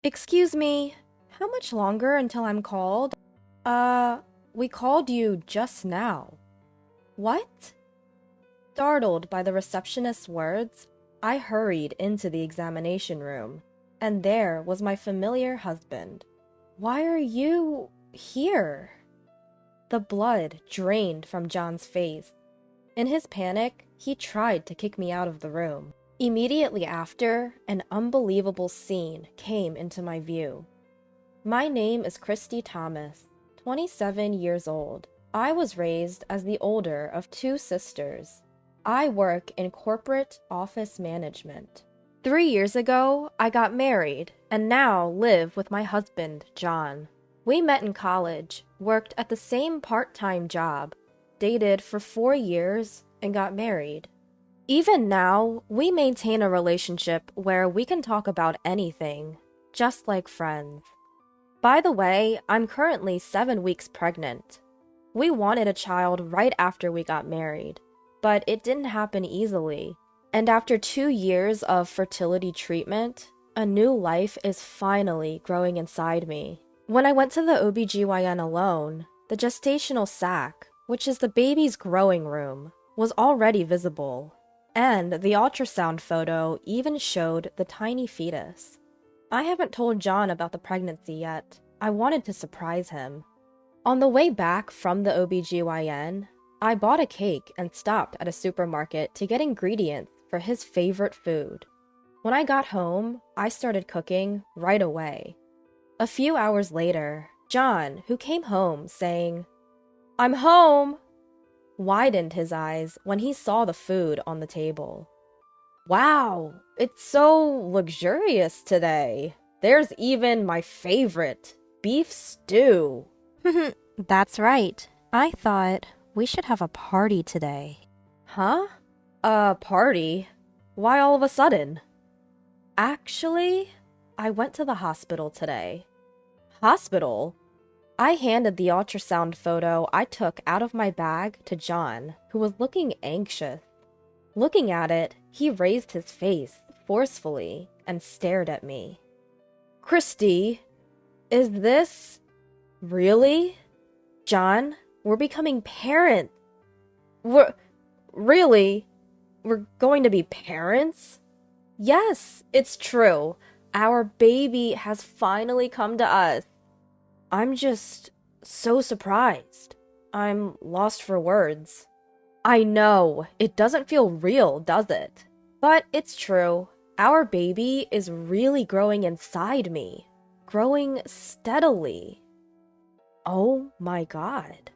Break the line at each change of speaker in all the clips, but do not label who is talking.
Excuse me, how much longer until I'm called? We called you just now. What? Startled by the receptionist's words, I hurried into the examination room, and there was my familiar husband. Why are you here? The blood drained from John's face. In his panic, he tried to kick me out of the room. Immediately after, an unbelievable scene came into my view. My name is Christy Thomas, 27 years old. I was raised as the older of two sisters. I work in corporate office management. 3 years ago, I got married and now live with my husband, John. We met in college, worked at the same part-time job, dated for 4 years, and got married. Even now, we maintain a relationship where we can talk about anything, just like friends. By the way, I'm currently 7 weeks pregnant. We wanted a child right after we got married, but it didn't happen easily. And after 2 years of fertility treatment, a new life is finally growing inside me. When I went to the OB-GYN alone, the gestational sac, which is the baby's growing room, was already visible. And the ultrasound photo even showed the tiny fetus. I haven't told John about the pregnancy yet. I wanted to surprise him. On the way back from the OB-GYN, I bought a cake and stopped at a supermarket to get ingredients for his favorite food. When I got home, I started cooking right away. A few hours later, John, who came home saying, "I'm home," widened his eyes when he saw the food on the table. "Wow, it's so luxurious today. There's even my favorite, beef stew." That's right. I thought we should have a party today. Huh? A party? Why all of a sudden? Actually, I went to the hospital today. Hospital? I handed the ultrasound photo I took out of my bag to John, who was looking anxious. Looking at it, he raised his face forcefully and stared at me. "Christy, is this... really? John, we're becoming parents. Really? We're going to be parents?" "Yes, it's true. Our baby has finally come to us." I'm just so surprised. I'm lost for words. I know, it doesn't feel real, does it? But it's true. Our baby is really growing inside me. Growing steadily. Oh my God.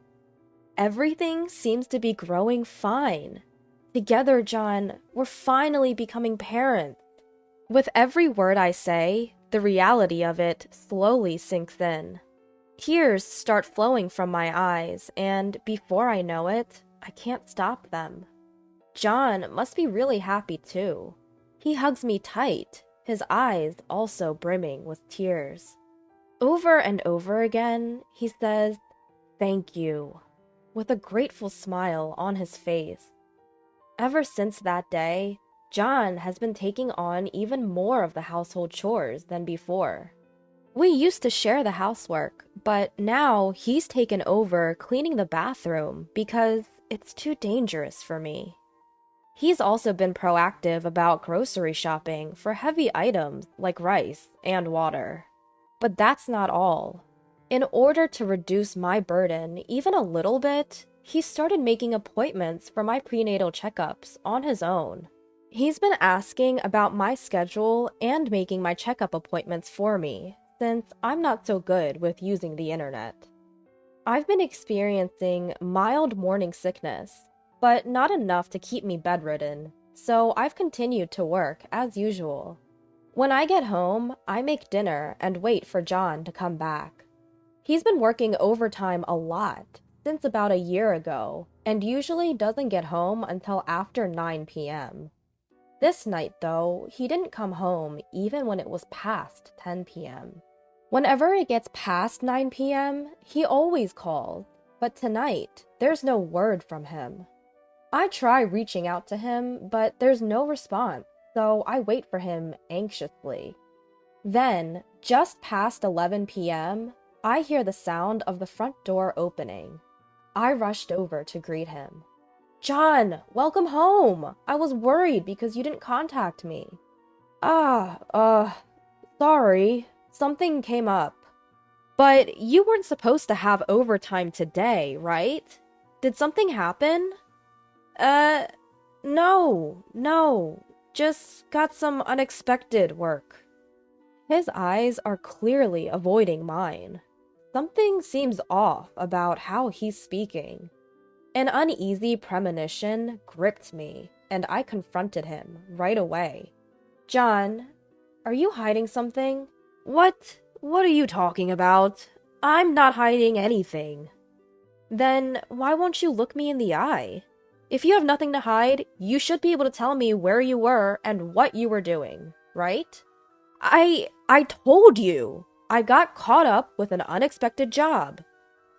Everything seems to be growing fine. Together, John, we're finally becoming parents. With every word I say, the reality of it slowly sinks in. Tears start flowing from my eyes, and before I know it, I can't stop them. John must be really happy too. He hugs me tight, his eyes also brimming with tears. Over and over again, he says, "Thank you," with a grateful smile on his face. Ever since that day, John has been taking on even more of the household chores than before. We used to share the housework, but now he's taken over cleaning the bathroom because it's too dangerous for me. He's also been proactive about grocery shopping for heavy items like rice and water. But that's not all. In order to reduce my burden even a little bit, he started making appointments for my prenatal checkups on his own. He's been asking about my schedule and making my checkup appointments for me, since I'm not so good with using the internet. I've been experiencing mild morning sickness, but not enough to keep me bedridden, so I've continued to work as usual. When I get home, I make dinner and wait for John to come back. He's been working overtime a lot since about a year ago, and usually doesn't get home until after 9 p.m. This night, though, he didn't come home even when it was past 10 p.m. Whenever it gets past 9 p.m., he always calls, but tonight, there's no word from him. I try reaching out to him, but there's no response, so I wait for him anxiously. Then, just past 11 p.m., I hear the sound of the front door opening. I rushed over to greet him. "John, welcome home! I was worried because you didn't contact me." Sorry. Something came up. But you weren't supposed to have overtime today, right? Did something happen? No. Just got some unexpected work. His eyes are clearly avoiding mine. Something seems off about how he's speaking. An uneasy premonition gripped me, and I confronted him right away. "John, are you hiding something?" What are you talking about? I'm not hiding anything." "Then why won't you look me in the eye? If you have nothing to hide, you should be able to tell me where you were and what you were doing, right?" I told you! I got caught up with an unexpected job.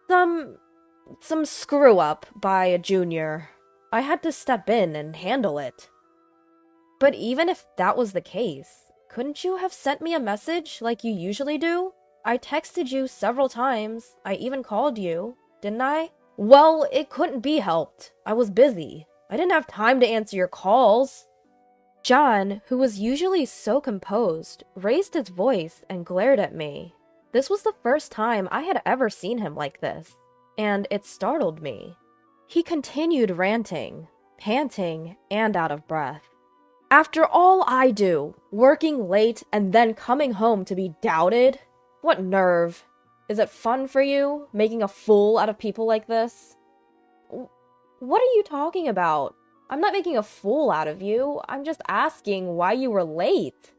Some screw-up by a junior. I had to step in and handle it. But even if that was the case, couldn't you have sent me a message like you usually do? I texted you several times. I even called you, didn't I? Well, it couldn't be helped. I was busy. I didn't have time to answer your calls. John, who was usually so composed, raised his voice and glared at me. This was the first time I had ever seen him like this, and it startled me. He continued ranting, panting, and out of breath. "After all I do, working late and then coming home to be doubted? What nerve! Is it fun for you, making a fool out of people like this?" What are you talking about? I'm not making a fool out of you. I'm just asking why you were late.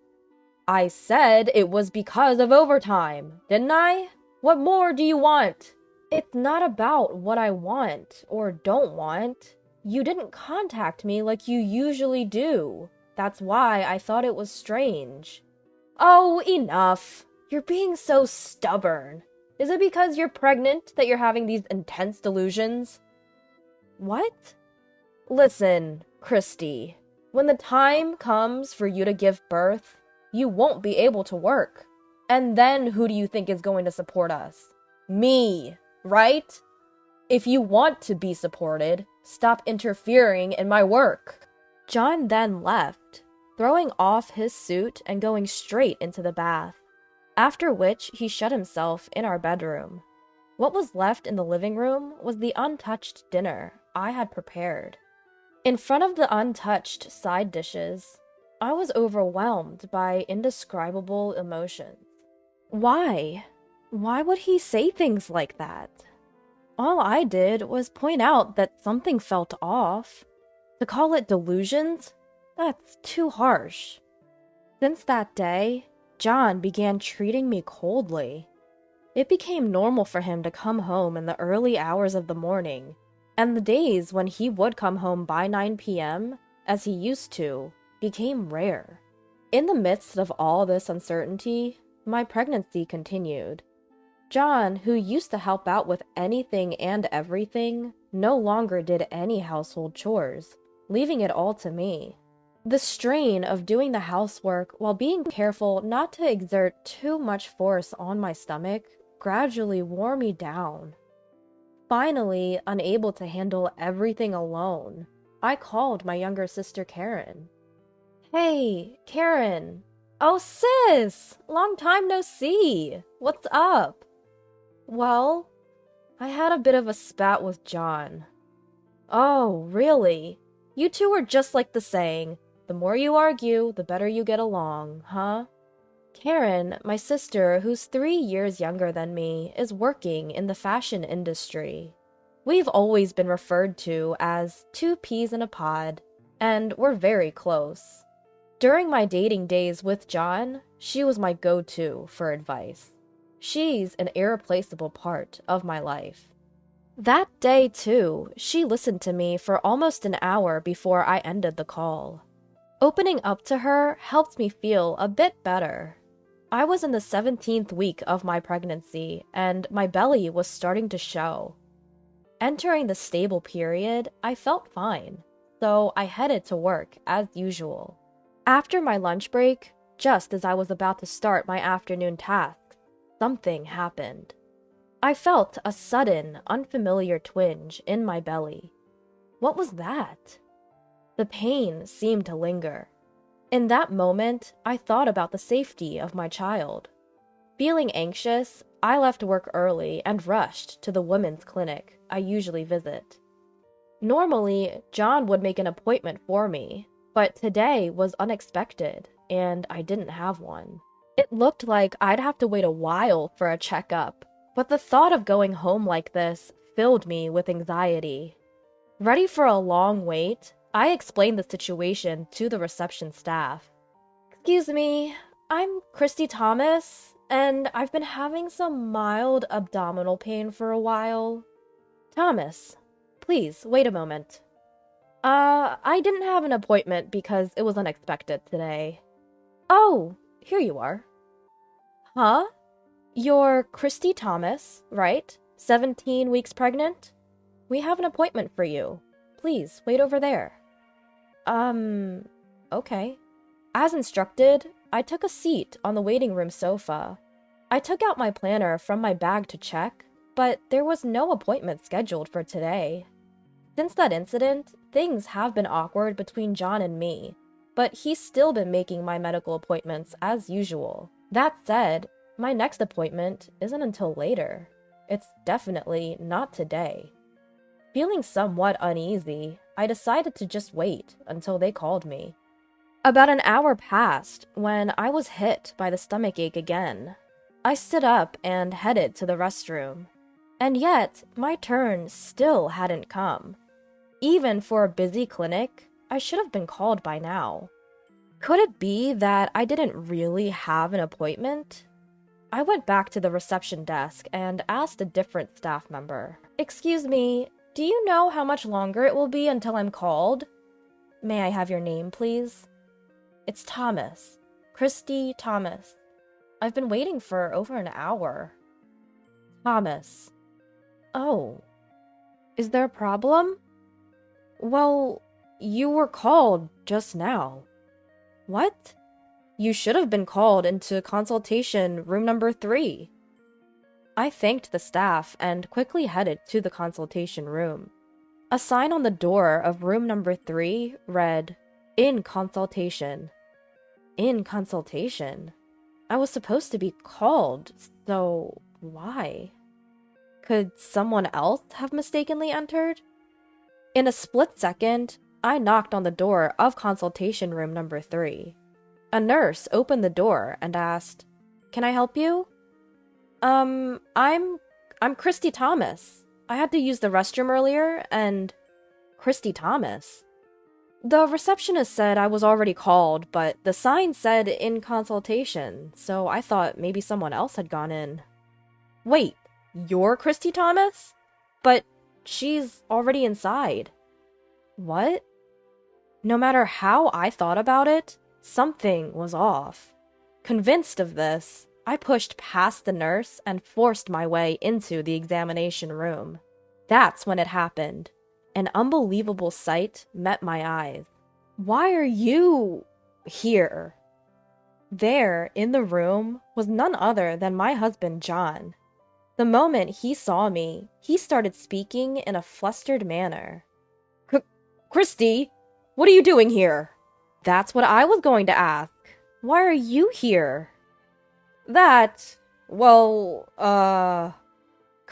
I said it was because of overtime, didn't I? What more do you want? It's not about what I want or don't want. You didn't contact me like you usually do. That's why I thought it was strange. Oh, enough. You're being so stubborn. Is it because you're pregnant that you're having these intense delusions? What? Listen, Christy, when the time comes for you to give birth, you won't be able to work. And then who do you think is going to support us? Me, right? If you want to be supported, stop interfering in my work. John then left, throwing off his suit and going straight into the bath, after which he shut himself in our bedroom. What was left in the living room was the untouched dinner I had prepared. In front of the untouched side dishes, I was overwhelmed by indescribable emotions. Why? Why would he say things like that? All I did was point out that something felt off. To call it delusions? That's too harsh. Since that day, John began treating me coldly. It became normal for him to come home in the early hours of the morning, and the days when he would come home by 9 p.m., as he used to, became rare. In the midst of all this uncertainty, my pregnancy continued. John, who used to help out with anything and everything, no longer did any household chores, leaving it all to me. The strain of doing the housework while being careful not to exert too much force on my stomach gradually wore me down. Finally, unable to handle everything alone, I called my younger sister Karen. "Hey, Karen. Oh, sis! Long time no see. What's up?" "Well, I had a bit of a spat with John." "Oh, really? You two are just like the saying, the more you argue, the better you get along, huh?" Karen, my sister, who's 3 years younger than me, is working in the fashion industry. We've always been referred to as two peas in a pod, and we're very close. During my dating days with John, she was my go-to for advice. She's an irreplaceable part of my life. That day, too, she listened to me for almost an hour before I ended the call. Opening up to her helped me feel a bit better. I was in the 17th week of my pregnancy, and my belly was starting to show. Entering the stable period, I felt fine, so I headed to work as usual. After my lunch break, Just as I was about to start my afternoon tasks, something happened. I felt a sudden, unfamiliar twinge in my belly. What was that? The pain seemed to linger. In that moment, I thought about the safety of my child. Feeling anxious, I left work early and rushed to the women's clinic I usually visit. Normally, John would make an appointment for me, but today was unexpected, and I didn't have one. It looked like I'd have to wait a while for a checkup, but the thought of going home like this filled me with anxiety. Ready for a long wait, I explained the situation to the reception staff. "Excuse me, I'm Christy Thomas, and I've been having some mild abdominal pain for a while." "Thomas, please, wait a moment." I didn't have an appointment because it was unexpected today." "Oh, here you are." "Huh? You're Christy Thomas, right? 17 weeks pregnant? We have an appointment for you. Please, wait over there." Okay." As instructed, I took a seat on the waiting room sofa. I took out my planner from my bag to check, but there was no appointment scheduled for today. Since that incident, things have been awkward between John and me, but he's still been making my medical appointments as usual. That said, my next appointment isn't until later. It's definitely not today. Feeling somewhat uneasy, I decided to just wait until they called me. About an hour passed when I was hit by the stomachache again. I stood up and headed to the restroom. And yet, my turn still hadn't come. Even for a busy clinic, I should have been called by now. Could it be that I didn't really have an appointment? I went back to the reception desk and asked a different staff member. "Excuse me, do you know how much longer it will be until I'm called? May I have your name, please?" "It's Thomas. Christy Thomas. I've been waiting for over an hour." "Thomas. Oh. Is there a problem?" "Well, you were called just now." "What? You should have been called into consultation room number 3. I thanked the staff and quickly headed to the consultation room. A sign on the door of room number 3 read, "In consultation." In consultation? I was supposed to be called, so why? Could someone else have mistakenly entered? In a split second, I knocked on the door of consultation room number 3. A nurse opened the door and asked, "Can I help you?" I'm Christy Thomas. I had to use the restroom earlier, and..." "Christy Thomas?" "The receptionist said I was already called, but the sign said in consultation, so I thought maybe someone else had gone in." "Wait, you're Christy Thomas? But she's already inside." "What?" No matter how I thought about it, something was off. Convinced of this, I pushed past the nurse and forced my way into the examination room. That's when it happened. An unbelievable sight met my eyes. "Why are you here?" There, in the room, was none other than my husband, John. The moment he saw me, he started speaking in a flustered manner. Christy, what are you doing here?" "That's what I was going to ask. Why are you here?" Well,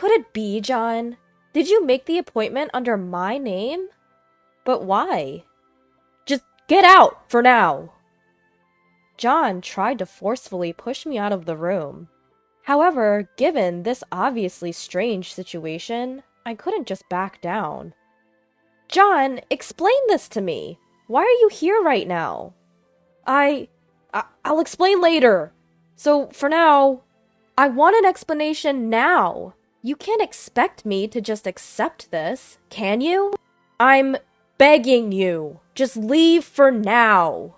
Could it be, John? Did you make the appointment under my name? But why? "Just get out for now." John tried to forcefully push me out of the room. However, given this obviously strange situation, I couldn't just back down. "John, explain this to me. Why are you here right now?" I'll explain later. So, for now, I want an explanation now. You can't expect me to just accept this, can you? I'm begging you. Just leave for now."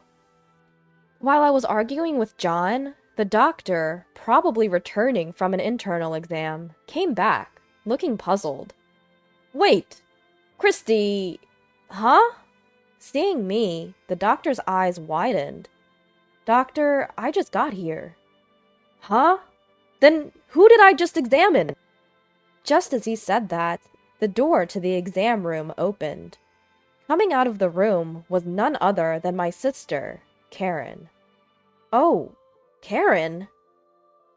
While I was arguing with John, the doctor, probably returning from an internal exam, came back, looking puzzled. "Wait, Christy, huh?" Seeing me, the doctor's eyes widened. Doctor, I just got here. Huh? Then who did I just examine? Just as he said that, the door to the exam room opened. Coming out of the room was none other than my sister, Karen. Oh, Karen?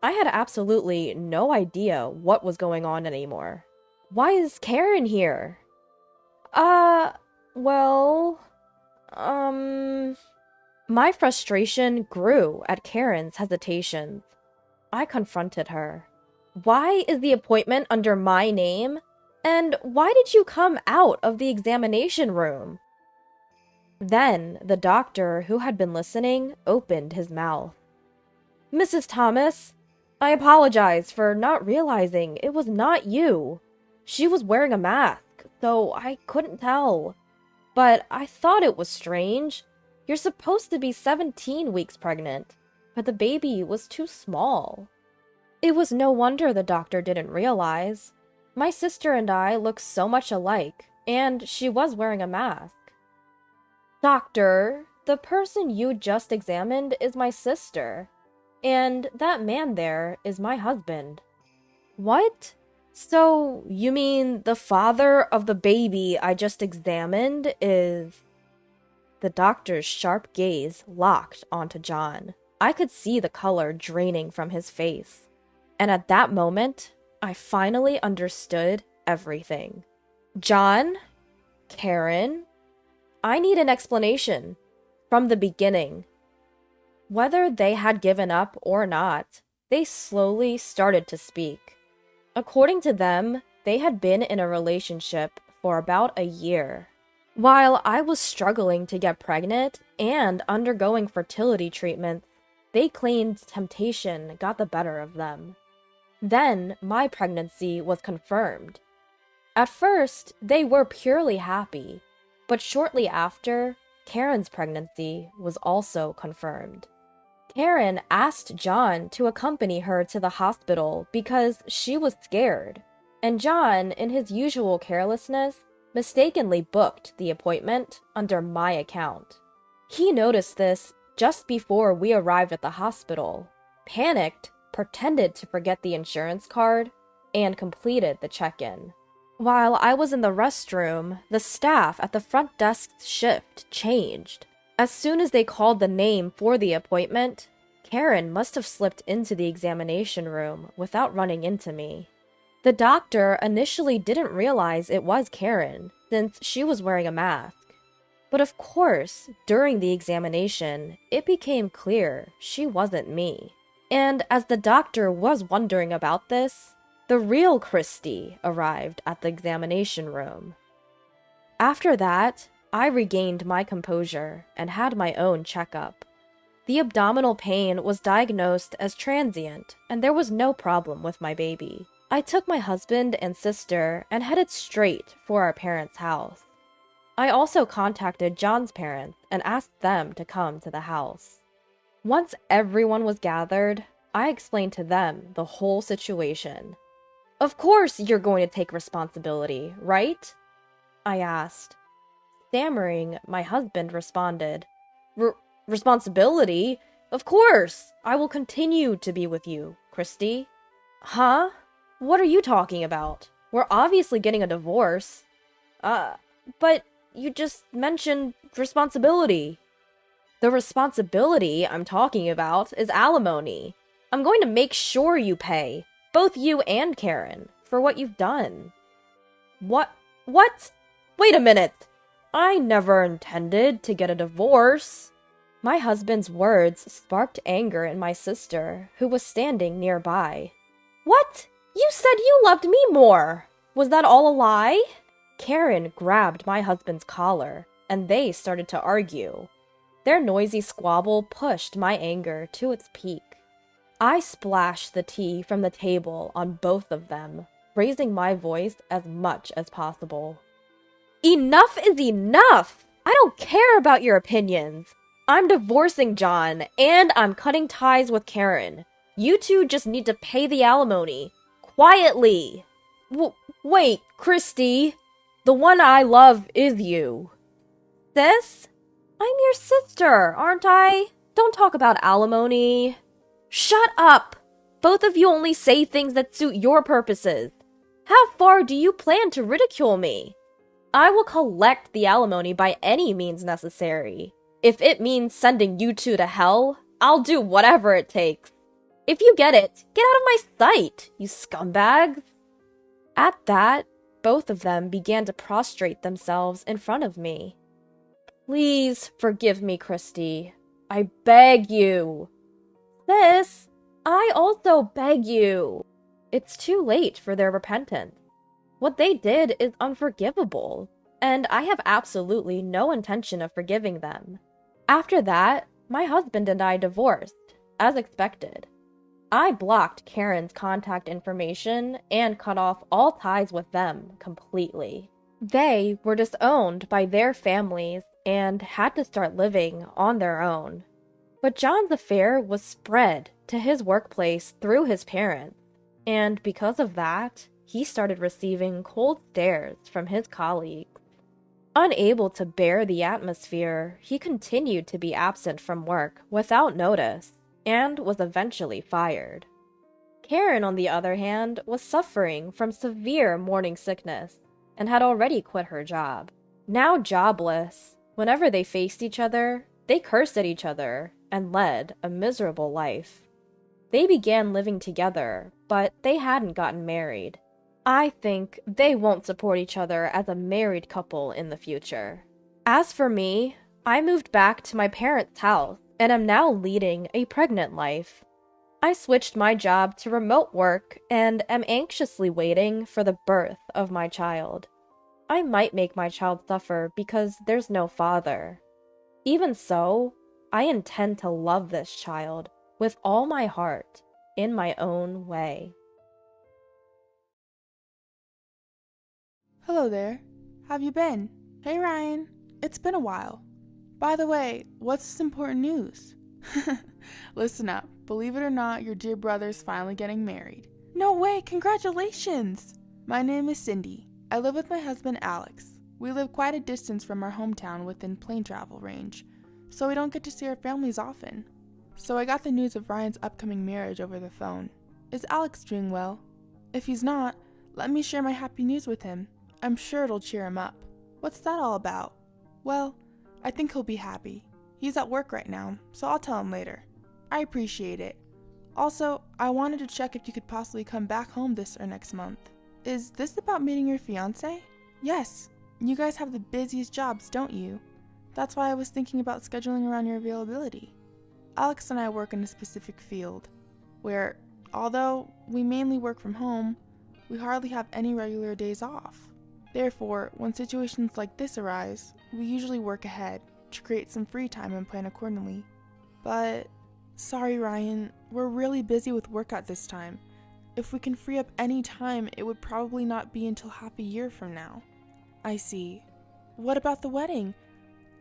I had absolutely no idea what was going on anymore. Why is Karen here? Well, My frustration grew at Karen's hesitations. I confronted her. Why is the appointment under my name? And why did you come out of the examination room? Then the doctor, who had been listening, opened his mouth. Mrs. Thomas, I apologize for not realizing it was not you. She was wearing a mask, so I couldn't tell. But I thought it was strange. You're supposed to be 17 weeks pregnant, but the baby was too small. It was no wonder the doctor didn't realize. My sister and I look so much alike, and she was wearing a mask. Doctor, the person you just examined is my sister, and that man there is my husband. What? So, you mean the father of the baby I just examined is... The doctor's sharp gaze locked onto John. I could see the color draining from his face. And at that moment, I finally understood everything. John? Karen? I need an explanation. From the beginning. Whether they had given up or not, they slowly started to speak. According to them, they had been in a relationship for about a year. While I was struggling to get pregnant and undergoing fertility treatments, they claimed temptation got the better of them. Then my pregnancy was confirmed. At first, they were purely happy, but shortly after, Karen's pregnancy was also confirmed. Karen asked John to accompany her to the hospital because she was scared, and John, in his usual carelessness, mistakenly booked the appointment under my account. He noticed this just before we arrived at the hospital, panicked, pretended to forget the insurance card, and completed the check-in. While I was in the restroom, the staff at the front desk's shift changed. As soon as they called the name for the appointment, Karen must have slipped into the examination room without running into me. The doctor initially didn't realize it was Karen, since she was wearing a mask. But of course, during the examination, it became clear she wasn't me. And as the doctor was wondering about this, the real Christy arrived at the examination room. After that, I regained my composure and had my own checkup. The abdominal pain was diagnosed as transient, and there was no problem with my baby. I took my husband and sister and headed straight for our parents' house. I also contacted John's parents and asked them to come to the house. Once everyone was gathered, I explained to them the whole situation. Of course you're going to take responsibility, right? I asked. Stammering, my husband responded, Responsibility? Of course! I will continue to be with you, Christy. Huh? What are you talking about? We're obviously getting a divorce. But you just mentioned responsibility. The responsibility I'm talking about is alimony. I'm going to make sure you pay, both you and Karen, for what you've done. What? Wait a minute! I never intended to get a divorce. My husband's words sparked anger in my sister, who was standing nearby. What? You said you loved me more! Was that all a lie? Karen grabbed my husband's collar, and they started to argue. Their noisy squabble pushed my anger to its peak. I splashed the tea from the table on both of them, raising my voice as much as possible. Enough is enough! I don't care about your opinions. I'm divorcing John, and I'm cutting ties with Karen. You two just need to pay the alimony. Quietly! Wait, Christy. The one I love is you. Sis? I'm your sister, aren't I? Don't talk about alimony. Shut up! Both of you only say things that suit your purposes. How far do you plan to ridicule me? I will collect the alimony by any means necessary. If it means sending you two to hell, I'll do whatever it takes. If you get it, get out of my sight, you scumbags. At that, both of them began to prostrate themselves in front of me. Please forgive me, Christy. I beg you. Sis, I also beg you. It's too late for their repentance. What they did is unforgivable, and I have absolutely no intention of forgiving them. After that, my husband and I divorced, as expected. I blocked Karen's contact information and cut off all ties with them completely. They were disowned by their families and had to start living on their own. But John's affair was spread to his workplace through his parents, and because of that, he started receiving cold stares from his colleagues. Unable to bear the atmosphere, he continued to be absent from work without notice, and was eventually fired. Karen, on the other hand, was suffering from severe morning sickness and had already quit her job. Now jobless, whenever they faced each other, they cursed at each other and led a miserable life. They began living together, but they hadn't gotten married. I think they won't support each other as a married couple in the future. As for me, I moved back to my parents' house and am now leading a pregnant life. I switched my job to remote work and am anxiously waiting for the birth of my child. I might make my child suffer because there's no father. Even so, I intend to love this child with all my heart, in my own way.
Hello there. Have you been? Hey Ryan, it's been a while. By the way, what's this important news? Listen up. Believe it or not, your dear brother's finally getting married. No way, congratulations! My name is Cindy. I live with my husband Alex. We live quite a distance from our hometown within plane travel range, so we don't get to see our families often. So I got the news of Ryan's upcoming marriage over the phone. Is Alex doing well? If he's not, let me share my happy news with him. I'm sure it'll cheer him up. What's that all about? Well, I think he'll be happy. He's at work right now, so I'll tell him later. I appreciate it. Also, I wanted to check if you could possibly come back home this or next month. Is this about meeting your fiancé? Yes. You guys have the busiest jobs, don't you? That's why I was thinking about scheduling around your availability. Alex and I work in a specific field, where, although we mainly work from home, we hardly have any regular days off. Therefore, when situations like this arise, we usually work ahead to create some free time and plan accordingly. But, sorry Ryan, we're really busy with work at this time. If we can free up any time, it would probably not be until half a year from now. I see. What about the wedding?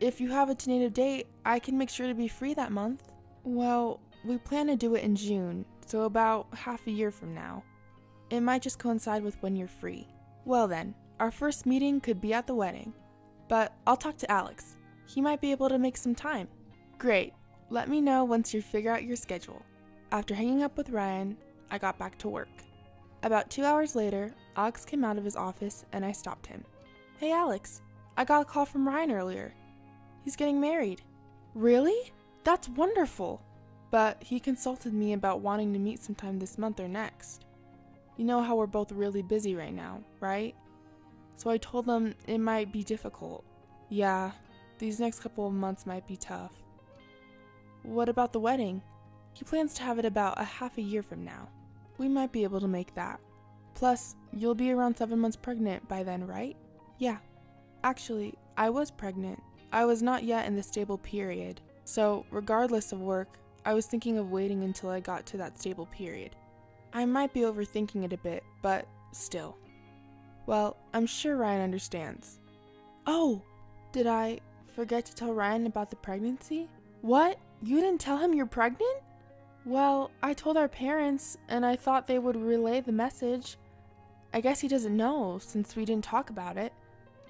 If you have a tentative date, I can make sure to be free that month. Well, we plan to do it in June, so about half a year from now. It might just coincide with when you're free. Well then, our first meeting could be at the wedding, but I'll talk to Alex. He might be able to make some time. Great. Let me know once you figure out your schedule. After hanging up with Ryan, I got back to work. About 2 hours later, Alex came out of his office and I stopped him. Hey Alex, I got a call from Ryan earlier. He's getting married. Really? That's wonderful. But he consulted me about wanting to meet sometime this month or next. You know how we're both really busy right now, right? So I told him it might be difficult. Yeah, these next couple of months might be tough. What about the wedding? He plans to have it about a half a year from now. We might be able to make that. Plus, you'll be around 7 months pregnant by then, right? Yeah. Actually, I was pregnant. I was not yet in the stable period. So, regardless of work, I was thinking of waiting until I got to that stable period. I might be overthinking it a bit, but still. Well, I'm sure Ryan understands. Oh, did I forget to tell Ryan about the pregnancy? What? You didn't tell him you're pregnant? Well, I told our parents, and I thought they would relay the message. I guess he doesn't know, since we didn't talk about it.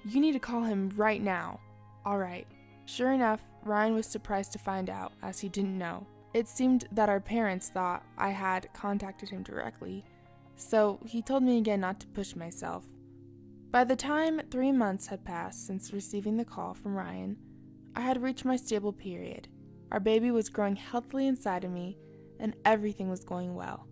You need to call him right now. Alright. Sure enough, Ryan was surprised to find out, as he didn't know. It seemed that our parents thought I had contacted him directly, so he told me again not to push myself. By the time 3 months had passed since receiving the call from Ryan, I had reached my stable period. Our baby was growing healthily inside of me, and everything was going well.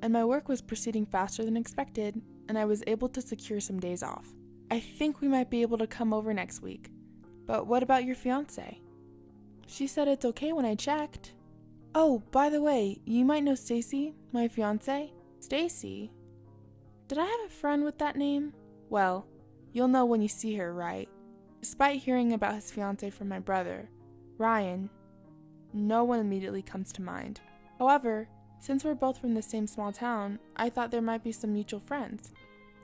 And my work was proceeding faster than expected, and I was able to secure some days off. I think we might be able to come over next week. But what about your fiance? She said it's okay when I checked. Oh, by the way, you might know Stacy, my fiance. Stacy? Did I have a friend with that name? Well, you'll know when you see her, right? Despite hearing about his fiance from my brother, Ryan, no one immediately comes to mind. However, since we're both from the same small town, I thought there might be some mutual friends.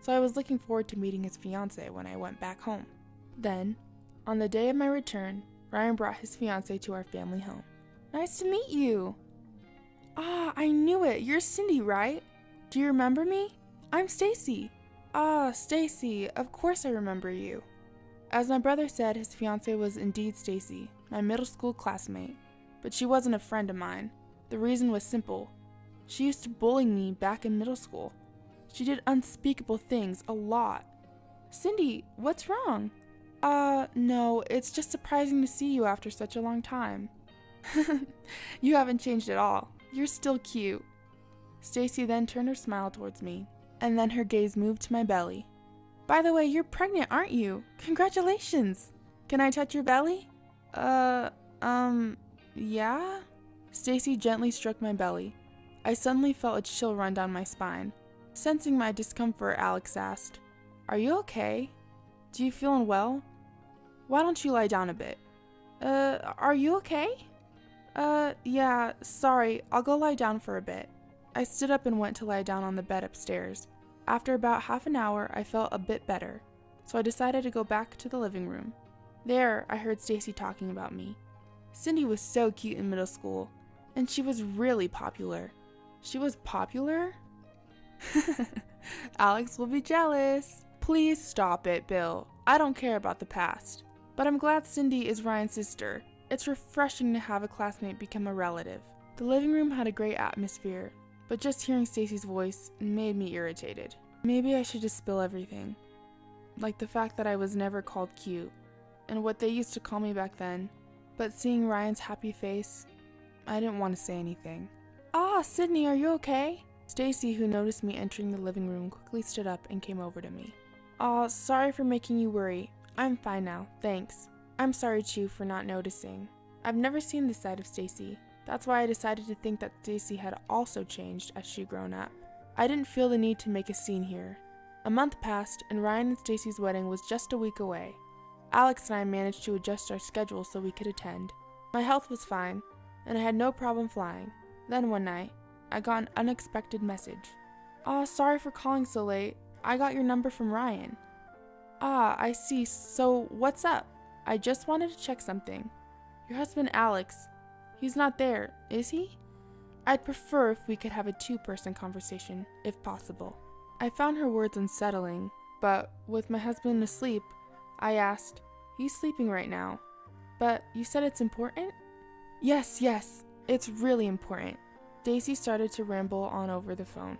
So I was looking forward to meeting his fiance when I went back home. Then, on the day of my return, Ryan brought his fiance to our family home. Nice to meet you. Ah, I knew it. You're Cindy, right? Do you remember me? I'm Stacy. Ah, Stacy, of course I remember you. As my brother said, his fiancée was indeed Stacy, my middle school classmate, but she wasn't a friend of mine. The reason was simple. She used to bully me back in middle school. She did unspeakable things a lot. Cindy, what's wrong? No, it's just surprising to see you after such a long time. You haven't changed at all. You're still cute. Stacy then turned her smile towards me, and then her gaze moved to my belly. By the way, you're pregnant, aren't you? Congratulations! Can I touch your belly? Yeah? Stacy gently stroked my belly. I suddenly felt a chill run down my spine. Sensing my discomfort, Alex asked, Are you okay? Do you feel unwell? Why don't you lie down a bit? Are you okay? Yeah, sorry, I'll go lie down for a bit. I stood up and went to lie down on the bed upstairs. After about half an hour, I felt a bit better, so I decided to go back to the living room. There, I heard Stacy talking about me. Cindy was so cute in middle school, and she was really popular. She was popular? Alex will be jealous. Please stop it, Bill. I don't care about the past. But I'm glad Cindy is Ryan's sister. It's refreshing to have a classmate become a relative. The living room had a great atmosphere, but just hearing Stacy's voice made me irritated. Maybe I should just spill everything. Like the fact that I was never called cute, and what they used to call me back then. But seeing Ryan's happy face, I didn't want to say anything. Ah, Sydney, are you okay? Stacy, who noticed me entering the living room, quickly stood up and came over to me. Aw, sorry for making you worry. I'm fine now, thanks. I'm sorry too for not noticing. I've never seen this side of Stacy. That's why I decided to think that Stacy had also changed as she'd grown up. I didn't feel the need to make a scene here. A month passed, and Ryan and Stacy's wedding was just a week away. Alex and I managed to adjust our schedule so we could attend. My health was fine, and I had no problem flying. Then one night, I got an unexpected message. Aw, sorry for calling so late. I got your number from Ryan. Ah, I see. So, what's up? I just wanted to check something. Your husband Alex, he's not there, is he? I'd prefer if we could have a two-person conversation, if possible. I found her words unsettling, but with my husband asleep, I asked, He's sleeping right now. But you said it's important? Yes, it's really important. Daisy started to ramble on over the phone.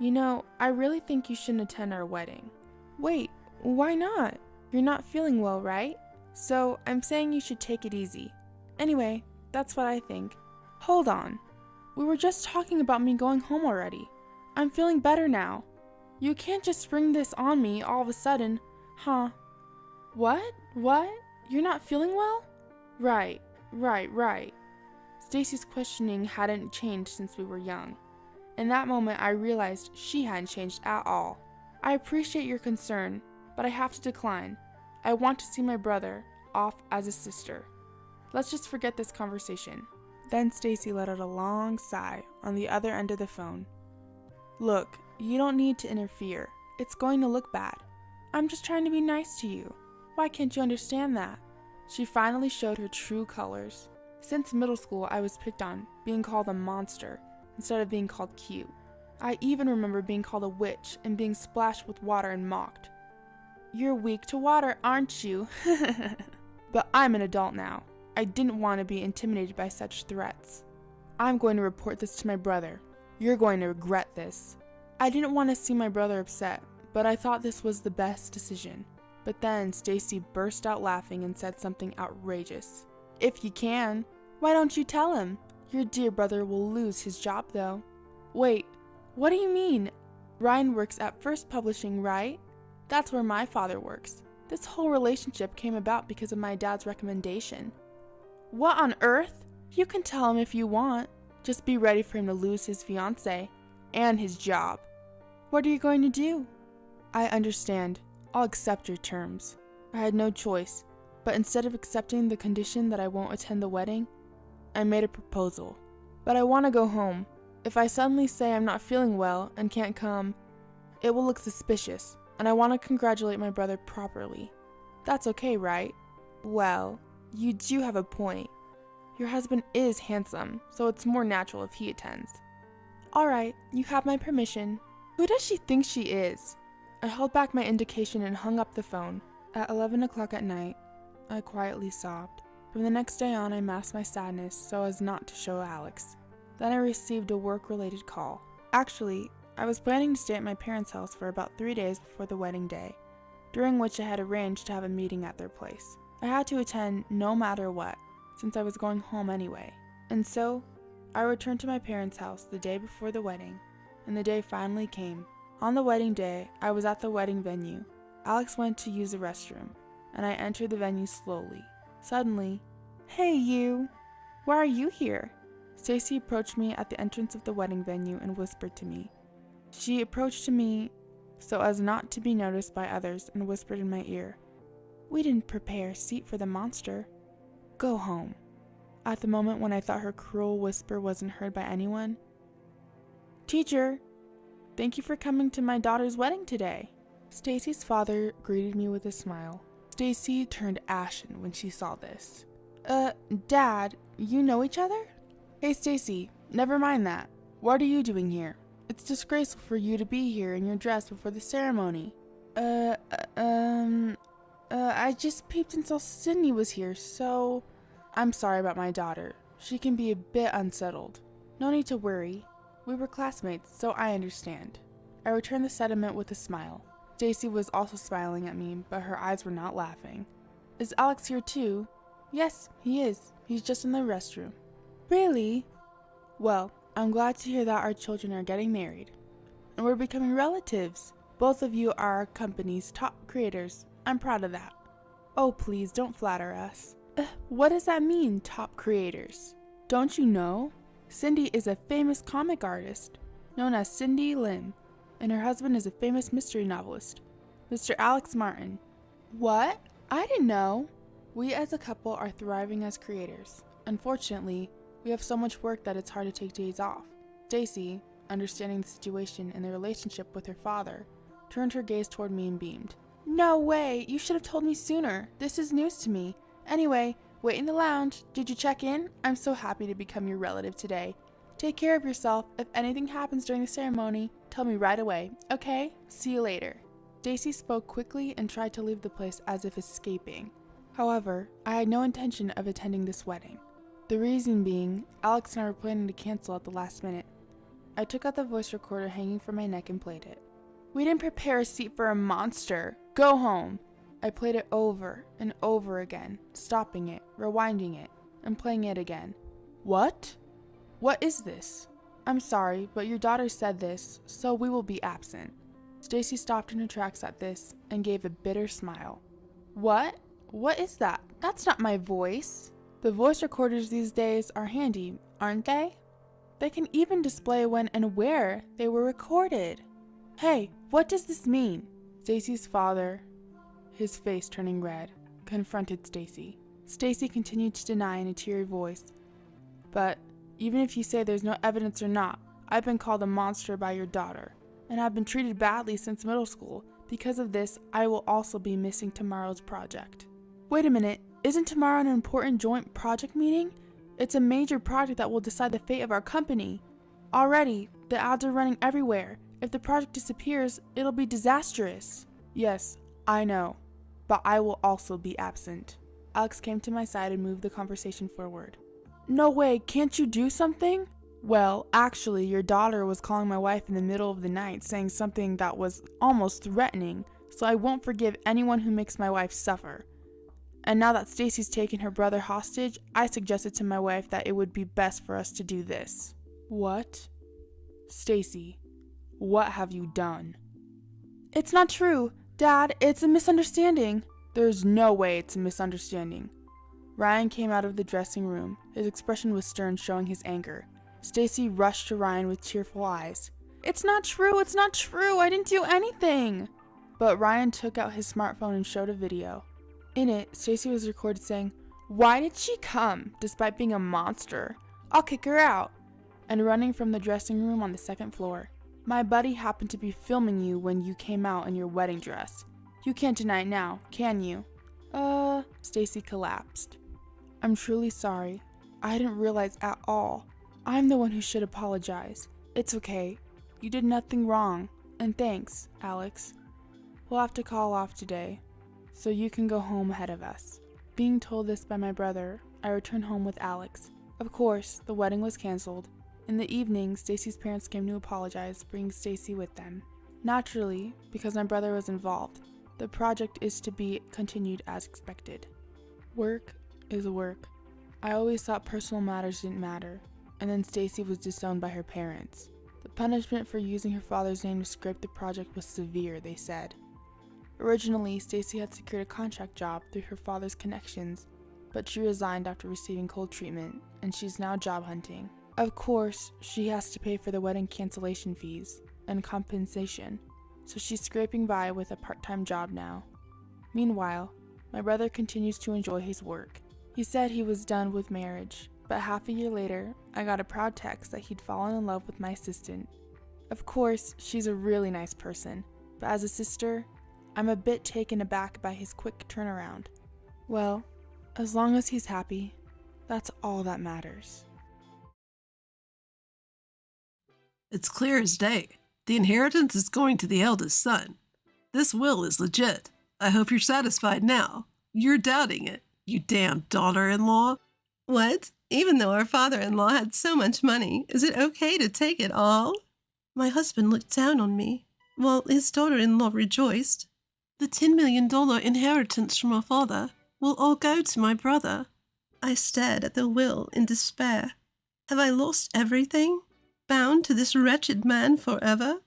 You know, I really think you shouldn't attend our wedding. Wait, why not? You're not feeling well, right? So I'm saying you should take it easy. Anyway, that's what I think. Hold on. We were just talking about me going home already. I'm feeling better now. You can't just spring this on me all of a sudden, huh? What? You're not feeling well? Right. Stacy's questioning hadn't changed since we were young. In that moment, I realized she hadn't changed at all. I appreciate your concern, but I have to decline. I want to see my brother off as a sister. Let's just forget this conversation. Then Stacy let out a long sigh on the other end of the phone. Look, you don't need to interfere. It's going to look bad. I'm just trying to be nice to you. Why can't you understand that? She finally showed her true colors. Since middle school, I was picked on, being called a monster instead of being called cute. I even remember being called a witch and being splashed with water and mocked. You're weak to water, aren't you? But I'm an adult now. I didn't want to be intimidated by such threats. I'm going to report this to my brother. You're going to regret this. I didn't want to see my brother upset, but I thought this was the best decision. But then Stacy burst out laughing and said something outrageous. If you can, why don't you tell him? Your dear brother will lose his job though. Wait, what do you mean? Ryan works at First Publishing, right? That's where my father works. This whole relationship came about because of my dad's recommendation. What on earth? You can tell him if you want. Just be ready for him to lose his fiancée and his job. What are you going to do? I understand. I'll accept your terms. I had no choice, but instead of accepting the condition that I won't attend the wedding, I made a proposal. But I want to go home. If I suddenly say I'm not feeling well and can't come, it will look suspicious, and I want to congratulate my brother properly. That's okay, right? Well, you do have a point. Your husband is handsome, so it's more natural if he attends. Alright, you have my permission. Who does she think she is? I held back my indication and hung up the phone. At 11 o'clock at night, I quietly sobbed. From the next day on, I masked my sadness so as not to show Alex. Then I received a work-related call. Actually, I was planning to stay at my parents' house for about 3 days before the wedding day, during which I had arranged to have a meeting at their place. I had to attend no matter what, since I was going home anyway. And so, I returned to my parents' house the day before the wedding, and the day finally came. On the wedding day, I was at the wedding venue. Alex went to use the restroom, and I entered the venue slowly. Suddenly, "Hey you! Why are you here?" Stacy approached me at the entrance of the wedding venue and whispered to me. She approached me so as not to be noticed by others and whispered in my ear, "We didn't prepare a seat for the monster. Go home." At the moment when I thought her cruel whisper wasn't heard by anyone, "Teacher, thank you for coming to my daughter's wedding today." Stacy's father greeted me with a smile. Stacy turned ashen when she saw this. Dad, you know each other?" "Hey Stacy, never mind that. What are you doing here? It's disgraceful for you to be here in your dress before the ceremony." I just peeped and saw Sydney was here, so..." "I'm sorry about my daughter. She can be a bit unsettled. No need to worry. We were classmates, so I understand." I returned the sentiment with a smile. Stacy was also smiling at me, but her eyes were not laughing. "Is Alex here too?" "Yes, he is. He's just in the restroom." "Really? Well, I'm glad to hear that our children are getting married. And we're becoming relatives. Both of you are our company's top creators. I'm proud of that." "Oh, please don't flatter us." What does that mean, top creators? Don't you know? Cindy is a famous comic artist, known as Cindy Lim, and her husband is a famous mystery novelist, Mr. Alex Martin." "What? I didn't know." "We as a couple are thriving as creators. Unfortunately, we have so much work that it's hard to take days off." Stacy, understanding the situation and the relationship with her father, turned her gaze toward me and beamed. "No way! You should have told me sooner. This is news to me. Anyway, wait in the lounge. Did you check in? I'm so happy to become your relative today. Take care of yourself. If anything happens during the ceremony, tell me right away, okay? See you later." Stacy spoke quickly and tried to leave the place as if escaping. However, I had no intention of attending this wedding. The reason being, Alex and I were planning to cancel at the last minute. I took out the voice recorder hanging from my neck and played it. "We didn't prepare a seat for a monster. Go home." I played it over and over again, stopping it, rewinding it, and playing it again. "What? What is this?" "I'm sorry, but your daughter said this, so we will be absent." Stacy stopped in her tracks at this and gave a bitter smile. "What? What is that? That's not my voice." The voice recorders these days are handy, aren't they? They can even display when and where they were recorded. "Hey, what does this mean?" Stacy's father, his face turning red, confronted Stacy. Stacy continued to deny in a teary voice. "But even if you say there's no evidence or not, I've been called a monster by your daughter, and have been treated badly since middle school. Because of this, I will also be missing tomorrow's project." "Wait a minute, isn't tomorrow an important joint project meeting? It's a major project that will decide the fate of our company. Already, the ads are running everywhere. If the project disappears, it'll be disastrous." "Yes, I know, but I will also be absent. Alex came to my side and moved the conversation forward. No way, can't you do something? Well, actually, your daughter was calling my wife in the middle of the night saying something that was almost threatening, so I won't forgive anyone who makes my wife suffer. And now that Stacy's taken her brother hostage, I suggested to my wife that it would be best for us to do this. What? Stacy, what have you done? It's not true. Dad, it's a misunderstanding. There's no way it's a misunderstanding. Ryan came out of the dressing room. His expression was stern, showing his anger. Stacy rushed to Ryan with tearful eyes. It's not true, it's not true, I didn't do anything. But Ryan took out his smartphone and showed a video. In it, Stacy was recorded saying, "Why did she come, despite being a monster? I'll kick her out," and running from the dressing room on the second floor. My buddy happened to be filming you when you came out in your wedding dress. You can't deny it now, can you? Stacy collapsed. I'm truly sorry. I didn't realize at all. I'm the one who should apologize. It's okay. You did nothing wrong. And thanks, Alex. We'll have to call off today, so you can go home ahead of us. Being told this by my brother, I returned home with Alex. Of course, the wedding was canceled. In the evening, Stacy's parents came to apologize, bringing Stacy with them. Naturally, because my brother was involved, the project is to be continued as expected. Work is work. I always thought personal matters didn't matter, and then Stacy was disowned by her parents. The punishment for using her father's name to script the project was severe, they said. Originally, Stacy had secured a contract job through her father's connections, but she resigned after receiving cold treatment, and she's now job hunting. Of course, she has to pay for the wedding cancellation fees and compensation, so she's scraping by with a part-time job now. Meanwhile, my brother continues to enjoy his work. He said he was done with marriage, but half a year later, I got a proud text that he'd fallen in love with my assistant. Of course, she's a really nice person, but as a sister, I'm a bit taken aback by his quick turnaround. Well, as long as he's happy, that's all that matters.
It's clear as day. The inheritance is going to the eldest son. This will is legit. I hope you're satisfied now. You're doubting it, you damn daughter-in-law.
What? Even though our father-in-law had so much money, is it okay to take it all? My husband looked down on me, while his daughter-in-law rejoiced. The $10 million inheritance from our father will all go to my brother. I stared at the will in despair. Have I lost everything? Bound to this wretched man forever?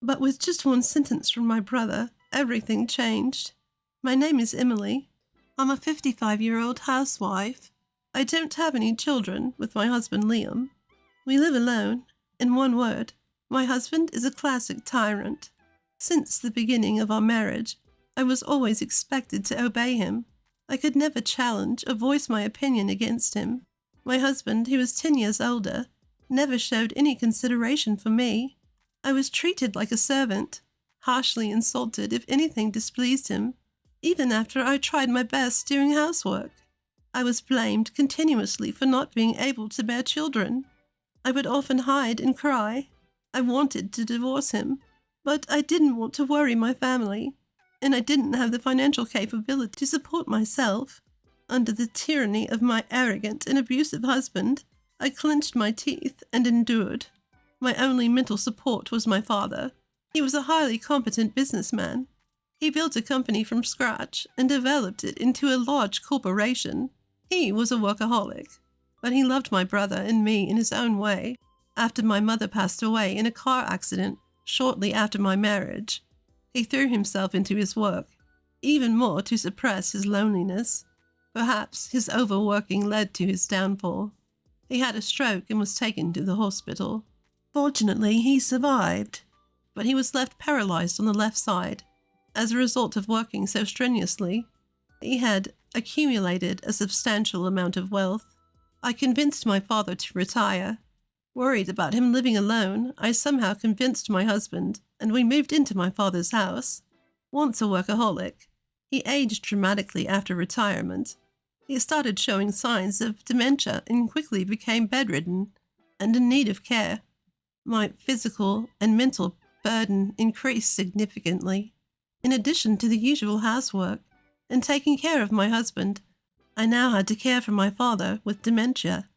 But with just one sentence from my brother, everything changed. My name is Emily. I'm a 55-year-old housewife. I don't have any children with my husband Liam. We live alone. In one word, my husband is a classic tyrant. Since the beginning of our marriage, I was always expected to obey him. I could never challenge or voice my opinion against him. My husband, who was 10 years older, never showed any consideration for me. I was treated like a servant, harshly insulted if anything displeased him, even after I tried my best doing housework. I was blamed continuously for not being able to bear children. I would often hide and cry. I wanted to divorce him, but I didn't want to worry my family, and I didn't have the financial capability to support myself. Under the tyranny of my arrogant and abusive husband, I clenched my teeth and endured. My only mental support was my father. He was a highly competent businessman. He built a company from scratch and developed it into a large corporation. He was a workaholic, but he loved my brother and me in his own way. After my mother passed away in a car accident shortly after my marriage, he threw himself into his work, even more to suppress his loneliness. Perhaps his overworking led to his downfall. He had a stroke and was taken to the hospital. Fortunately, he survived, but he was left paralyzed on the left side. As a result of working so strenuously, he had accumulated a substantial amount of wealth. I convinced my father to retire. Worried about him living alone, I somehow convinced my husband, and we moved into my father's house. Once a workaholic, he aged dramatically after retirement. He started showing signs of dementia and quickly became bedridden and in need of care. My physical and mental burden increased significantly. In addition to the usual housework and taking care of my husband, I now had to care for my father with dementia.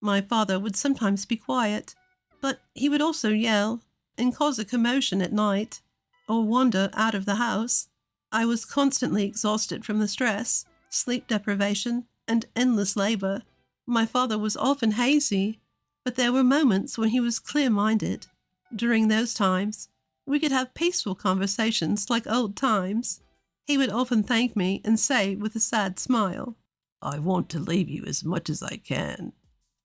My father would sometimes be quiet, but he would also yell and cause a commotion at night or wander out of the house. I was constantly exhausted from the stress, sleep deprivation, and endless labor. My father was often hazy, but there were moments when he was clear-minded. During those times, we could have peaceful conversations like old times. He would often thank me and say with a sad smile, "I want to leave you as much as I can."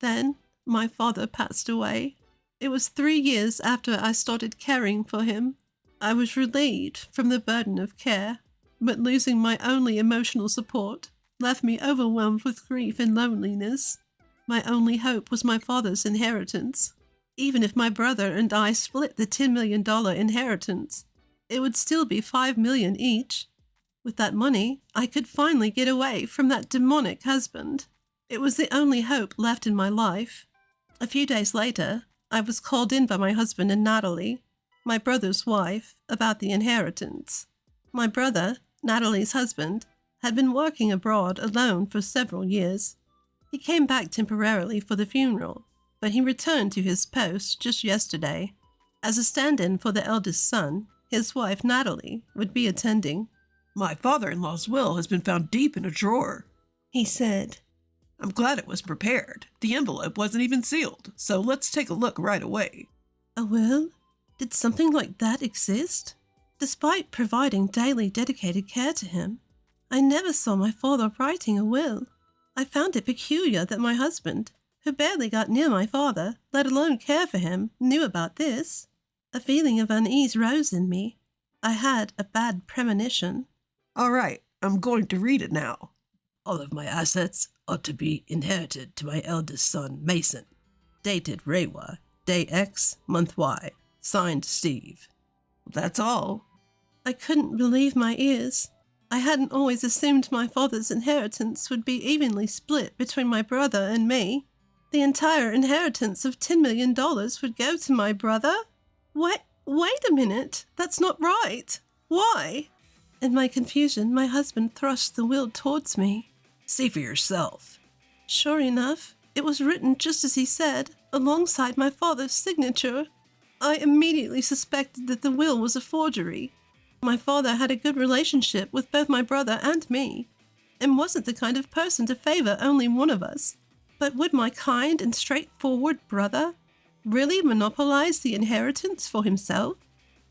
Then my father passed away. It was 3 years after I started caring for him. I was relieved from the burden of care, but losing my only emotional support left me overwhelmed with grief and loneliness. My only hope was my father's inheritance. Even if my brother and I split the $10 million inheritance, it would still be $5 million each. With that money, I could finally get away from that demonic husband. It was the only hope left in my life. A few days later, I was called in by my husband and Natalie, my brother's wife, about the inheritance. My brother, Natalie's husband, had been working abroad alone for several years. He came back temporarily for the funeral, but he returned to his post just yesterday. As a stand-in for the eldest son, his wife Natalie would be attending.
My father-in-law's will has been found deep in a drawer,
he said.
I'm glad it was prepared. The envelope wasn't even sealed, so let's take a look right away.
A will? Did something like that exist? Despite providing daily dedicated care to him, I never saw my father writing a will. I found it peculiar that my husband, who barely got near my father, let alone care for him, knew about this. A feeling of unease rose in me. I had a bad premonition.
All right, I'm going to read it now. All of my assets are to be inherited to my eldest son, Mason. Dated Rewa, day X, month Y. Signed, Steve. That's all.
I couldn't believe my ears. I hadn't always assumed my father's inheritance would be evenly split between my brother and me. The entire inheritance of $10 million would go to my brother? Wait a minute. That's not right. Why? In my confusion, my husband thrust the will towards me.
See for yourself.
Sure enough, it was written just as he said, alongside my father's signature. I immediately suspected that the will was a forgery. My father had a good relationship with both my brother and me, and wasn't the kind of person to favor only one of us. But would my kind and straightforward brother really monopolize the inheritance for himself?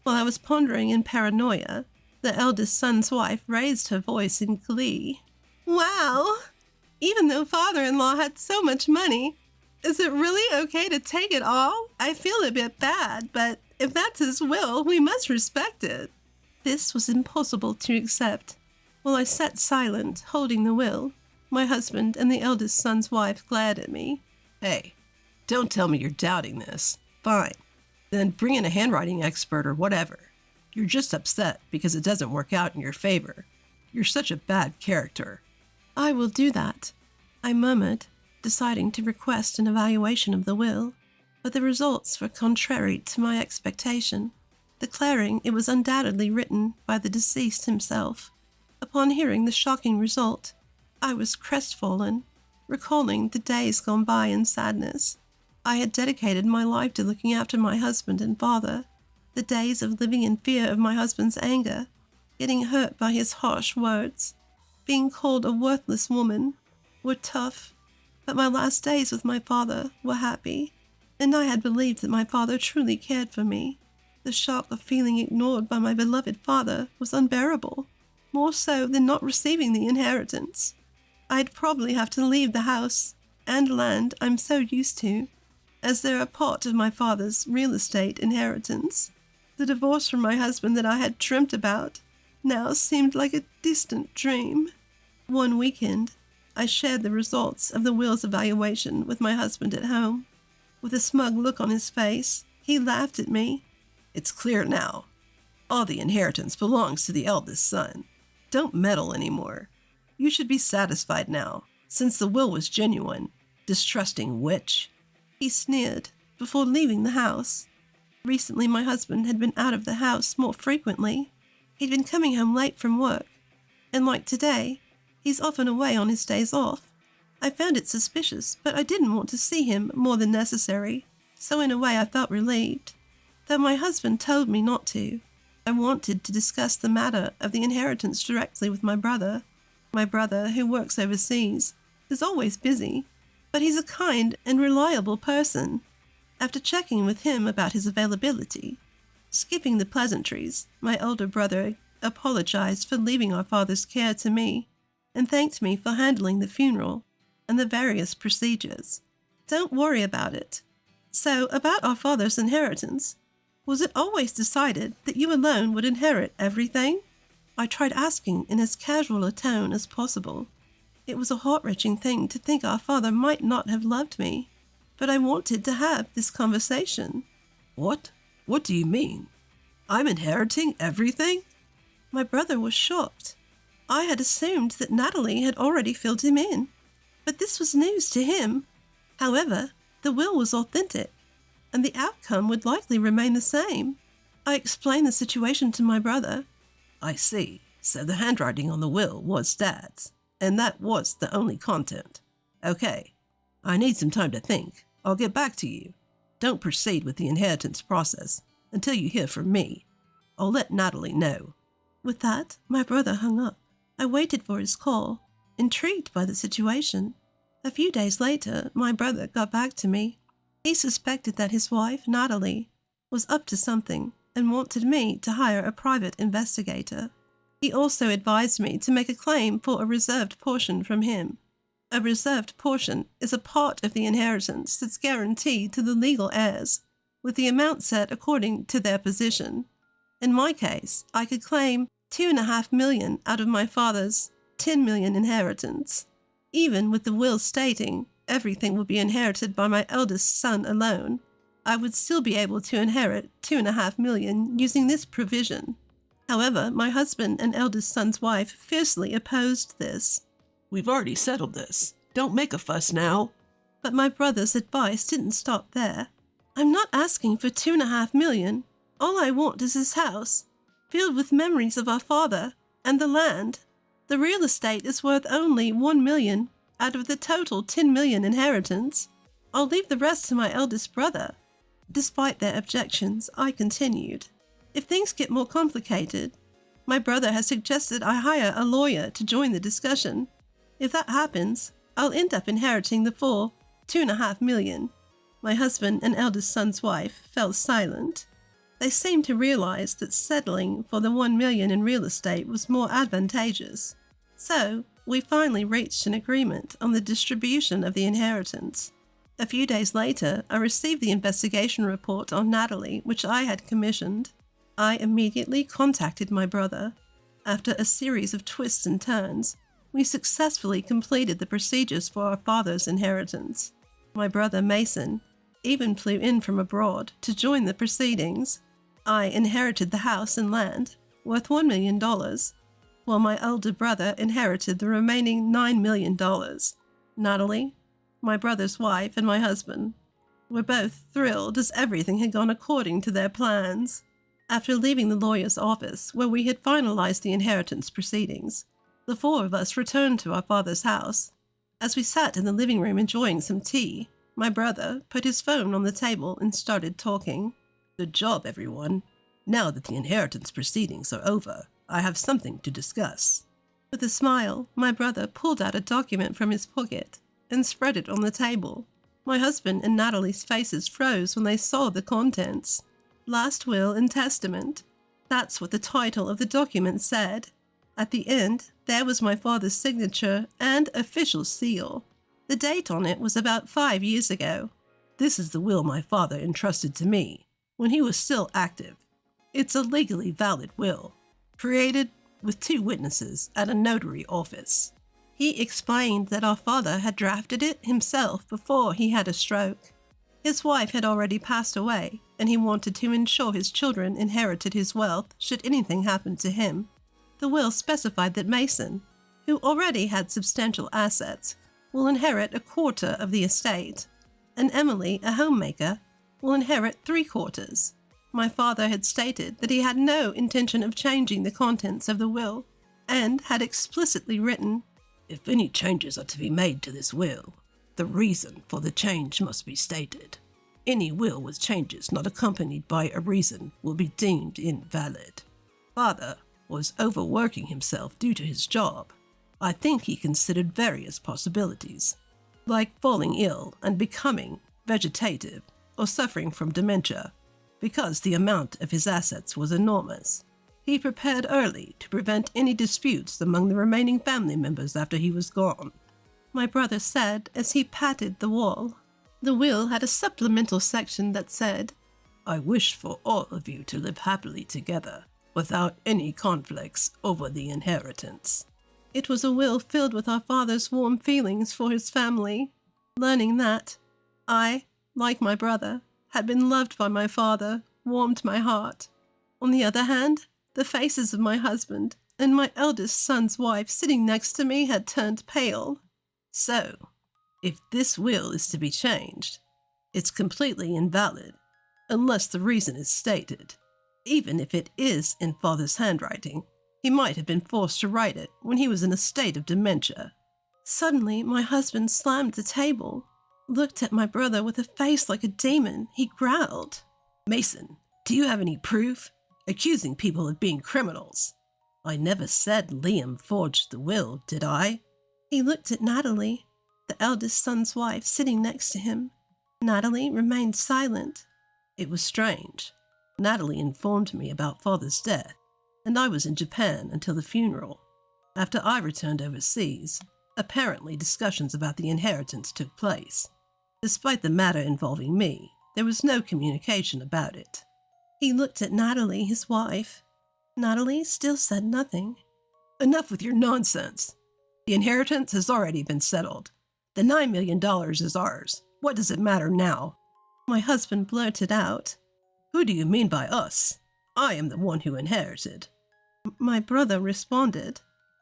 While I was pondering in paranoia, the eldest son's wife raised her voice in glee. Wow! Even though father-in-law had so much money, is it really okay to take it all? I feel a bit bad, but if that's his will, we must respect it. This was impossible to accept. While I sat silent, holding the will, my husband and the eldest son's wife glared at me.
Hey, don't tell me you're doubting this. Fine. Then bring in a handwriting expert or whatever. You're just upset because it doesn't work out in your favor. You're such a bad character.
I will do that, I murmured, deciding to request an evaluation of the will, but the results were contrary to my expectation, declaring it was undoubtedly written by the deceased himself. Upon hearing the shocking result, I was crestfallen, recalling the days gone by in sadness. I had dedicated my life to looking after my husband and father, the days of living in fear of my husband's anger, getting hurt by his harsh words, being called a worthless woman, were tough, but my last days with my father were happy, and I had believed that my father truly cared for me. The shock of feeling ignored by my beloved father was unbearable, more so than not receiving the inheritance. I'd probably have to leave the house and land I'm so used to, as they're a part of my father's real estate inheritance. The divorce from my husband that I had dreamt about now seemed like a distant dream. One weekend, I shared the results of the will's evaluation with my husband at home. With a smug look on his face, he laughed at me.
It's clear now. All the inheritance belongs to the eldest son. Don't meddle anymore. You should be satisfied now, since the will was genuine. Distrusting witch.
He sneered before leaving the house. Recently, my husband had been out of the house more frequently. He'd been coming home late from work, and like today, He's often away on his days off. I found it suspicious, but I didn't want to see him more than necessary, so in a way I felt relieved. Though my husband told me not to. I wanted to discuss the matter of the inheritance directly with my brother. My brother, who works overseas, is always busy, but he's a kind and reliable person. After checking with him about his availability, skipping the pleasantries, my older brother apologized for leaving our father's care to me and thanked me for handling the funeral and the various procedures. Don't worry about it. So, about our father's inheritance, was it always decided that you alone would inherit everything? I tried asking in as casual a tone as possible. It was a heart-wrenching thing to think our father might not have loved me, but I wanted to have this conversation.
What? What do you mean? I'm inheriting everything?
My brother was shocked. I had assumed that Natalie had already filled him in, but this was news to him. However, the will was authentic, and the outcome would likely remain the same. I explained the situation to my brother.
I see. So the handwriting on the will was Dad's, and that was the only content. Okay. I need some time to think. I'll get back to you. Don't proceed with the inheritance process until you hear from me. I'll let Natalie know.
With that, my brother hung up. I waited for his call, intrigued by the situation. A few days later, my brother got back to me. He suspected that his wife, Natalie, was up to something and wanted me to hire a private investigator. He also advised me to make a claim for a reserved portion from him. A reserved portion is a part of the inheritance that's guaranteed to the legal heirs, with the amount set according to their position. In my case, I could claim $2.5 million out of my father's $10 million inheritance. Even with the will stating everything will be inherited by my eldest son alone, I would still be able to inherit $2.5 million using this provision. However, my husband and eldest son's wife fiercely opposed this.
We've already settled this. Don't make a fuss now.
But my brother's advice didn't stop there. I'm not asking for $2.5 million. All I want is his house, filled with memories of our father, and the land. The real estate is worth only $1 million out of the total $10 million inheritance. I'll leave the rest to my eldest brother. Despite their objections, I continued. If things get more complicated, my brother has suggested I hire a lawyer to join the discussion. If that happens, I'll end up inheriting the full $2.5 million. My husband and eldest son's wife fell silent. They seemed to realize that settling for the $1 million in real estate was more advantageous. So, we finally reached an agreement on the distribution of the inheritance. A few days later, I received the investigation report on Natalie, which I had commissioned. I immediately contacted my brother. After a series of twists and turns, we successfully completed the procedures for our father's inheritance. My brother, Mason, even flew in from abroad to join the proceedings. I inherited the house and land, worth $1 million, while my older brother inherited the remaining $9 million. Natalie, my brother's wife, and my husband were both thrilled as everything had gone according to their plans. After leaving the lawyer's office, where we had finalized the inheritance proceedings, the four of us returned to our father's house. As we sat in the living room enjoying some tea, my brother put his phone on the table and started talking.
Good job, everyone. Now that the inheritance proceedings are over, I have something to discuss.
With a smile, my brother pulled out a document from his pocket and spread it on the table. My husband and Natalie's faces froze when they saw the contents. Last Will and Testament. That's what the title of the document said. At the end, there was my father's signature and official seal. The date on it was about 5 years ago.
This is the will my father entrusted to me when he was still active. It's a legally valid will, created with 2 witnesses at a notary office.
He explained that our father had drafted it himself before he had a stroke. His wife had already passed away, and he wanted to ensure his children inherited his wealth should anything happen to him. The will specified that Mason, who already had substantial assets, will inherit 1/4 of the estate, and Emily, a homemaker, will inherit 3/4. My father had stated that he had no intention of changing the contents of the will, and had explicitly written,
If any changes are to be made to this will, the reason for the change must be stated. Any will with changes not accompanied by a reason will be deemed invalid. Father was overworking himself due to his job. I think he considered various possibilities, like falling ill and becoming vegetative or suffering from dementia, because the amount of his assets was enormous. He prepared early to prevent any disputes among the remaining family members after he was gone, my brother said as he patted the wall. The will had a supplemental section that said, I wish for all of you to live happily together, without any conflicts over the inheritance. It was a will filled with our father's warm feelings for his family. Learning that I, like my brother, had been loved by my father warmed my heart. On the other hand, the faces of my husband and my eldest son's wife sitting next to me had turned pale. So, if this will is to be changed, it's completely invalid, unless the reason is stated. Even if it is in father's handwriting, he might have been forced to write it when he was in a state of dementia. Suddenly, my husband slammed the table, looked at my brother with a face like a demon. He growled, Mason, do you have any proof? Accusing people of being criminals. I never said Liam forged the will, did I? He looked at Natalie, the eldest son's wife, sitting next to him. Natalie remained silent. It was strange. Natalie informed me about father's death, and I was in Japan until the funeral. After I returned overseas, apparently discussions about the inheritance took place. Despite the matter involving me, there was no communication about it. He looked at Natalie, his wife. Natalie still said nothing. Enough with your nonsense. The inheritance has already been settled. The $9 million is ours. What does it matter now? My husband blurted out. Who do you mean by us? I am the one who inherited. My brother responded.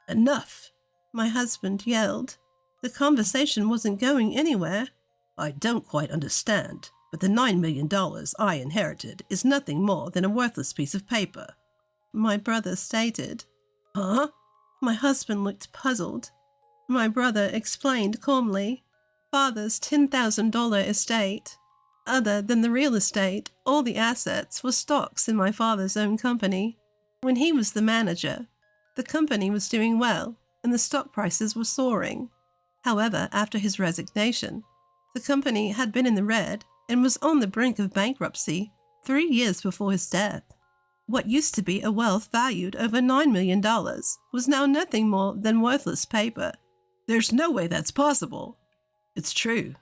Enough! My husband yelled. The conversation wasn't going anywhere. I don't quite understand, but the $9 million I inherited is nothing more than a worthless piece of paper. My brother stated. Huh? My husband looked puzzled. My brother explained calmly. Father's $10,000 estate. Other than the real estate, all the assets were stocks in my father's own company. When he was the manager, the company was doing well and the stock prices were soaring. However, after his resignation, the company had been in the red and was on the brink of bankruptcy 3 years before his death. What used to be a wealth valued over $9 million was now nothing more than worthless paper. There's no way that's possible. It's true.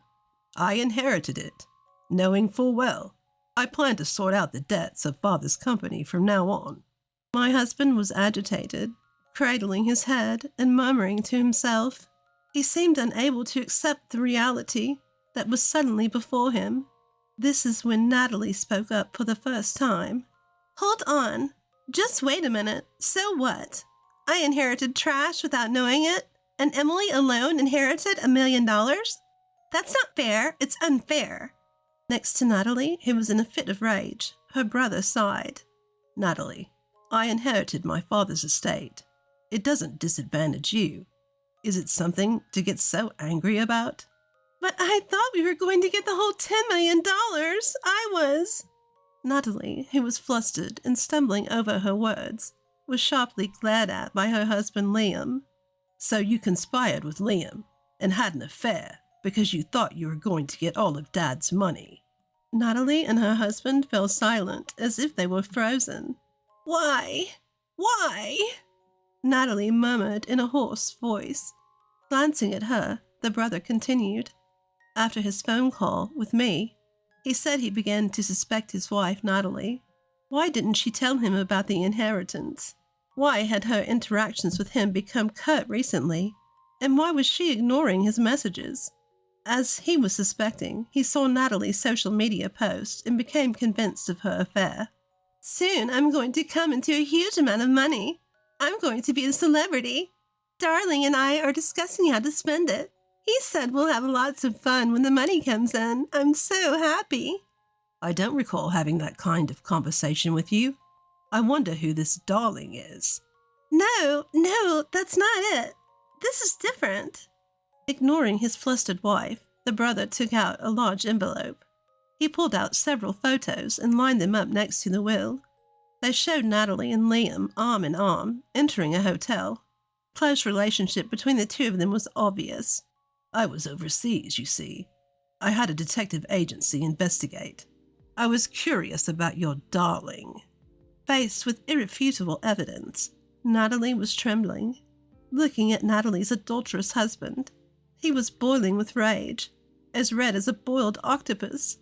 I inherited it, knowing full well I plan to sort out the debts of father's company from now on. My husband was agitated, cradling his head and murmuring to himself. He seemed unable to accept the reality that was suddenly before him. This is when Natalie spoke up for the first time. Hold on. Just wait a minute. So what? I inherited trash without knowing it, and Emily alone inherited $1 million? That's not fair. It's unfair. Next to Natalie, who was in a fit of rage, her brother sighed. Natalie, I inherited my father's estate. It doesn't disadvantage you. Is it something to get so angry about? But I thought we were going to get the whole $10 million. I was. Natalie, who was flustered and stumbling over her words, was sharply glared at by her husband Liam. So you conspired with Liam and had an affair because you thought you were going to get all of Dad's money. Natalie and her husband fell silent as if they were frozen. Why? Why? Natalie murmured in a hoarse voice. Glancing at her, the brother continued. After his phone call with me, he said he began to suspect his wife, Natalie. Why didn't she tell him about the inheritance? Why had her interactions with him become curt recently? And why was she ignoring his messages? As he was suspecting, he saw Natalie's social media post and became convinced of her affair. Soon I'm going to come into a huge amount of money. I'm going to be a celebrity. Darling and I are discussing how to spend it. He said we'll have lots of fun when the money comes in. I'm so happy. I don't recall having that kind of conversation with you. I wonder who this darling is. No, that's not it.
this is different. Ignoring his flustered wife, the brother took out a large envelope. He pulled out several photos and lined them up next to the will. They showed Natalie and Liam arm in arm, entering a hotel. Close relationship between the two of them was obvious. I was overseas, you see. I had a detective agency investigate. I was curious about your darling. Faced with irrefutable evidence, Natalie was trembling, looking at Natalie's adulterous husband. He was boiling with rage, as red as a boiled octopus,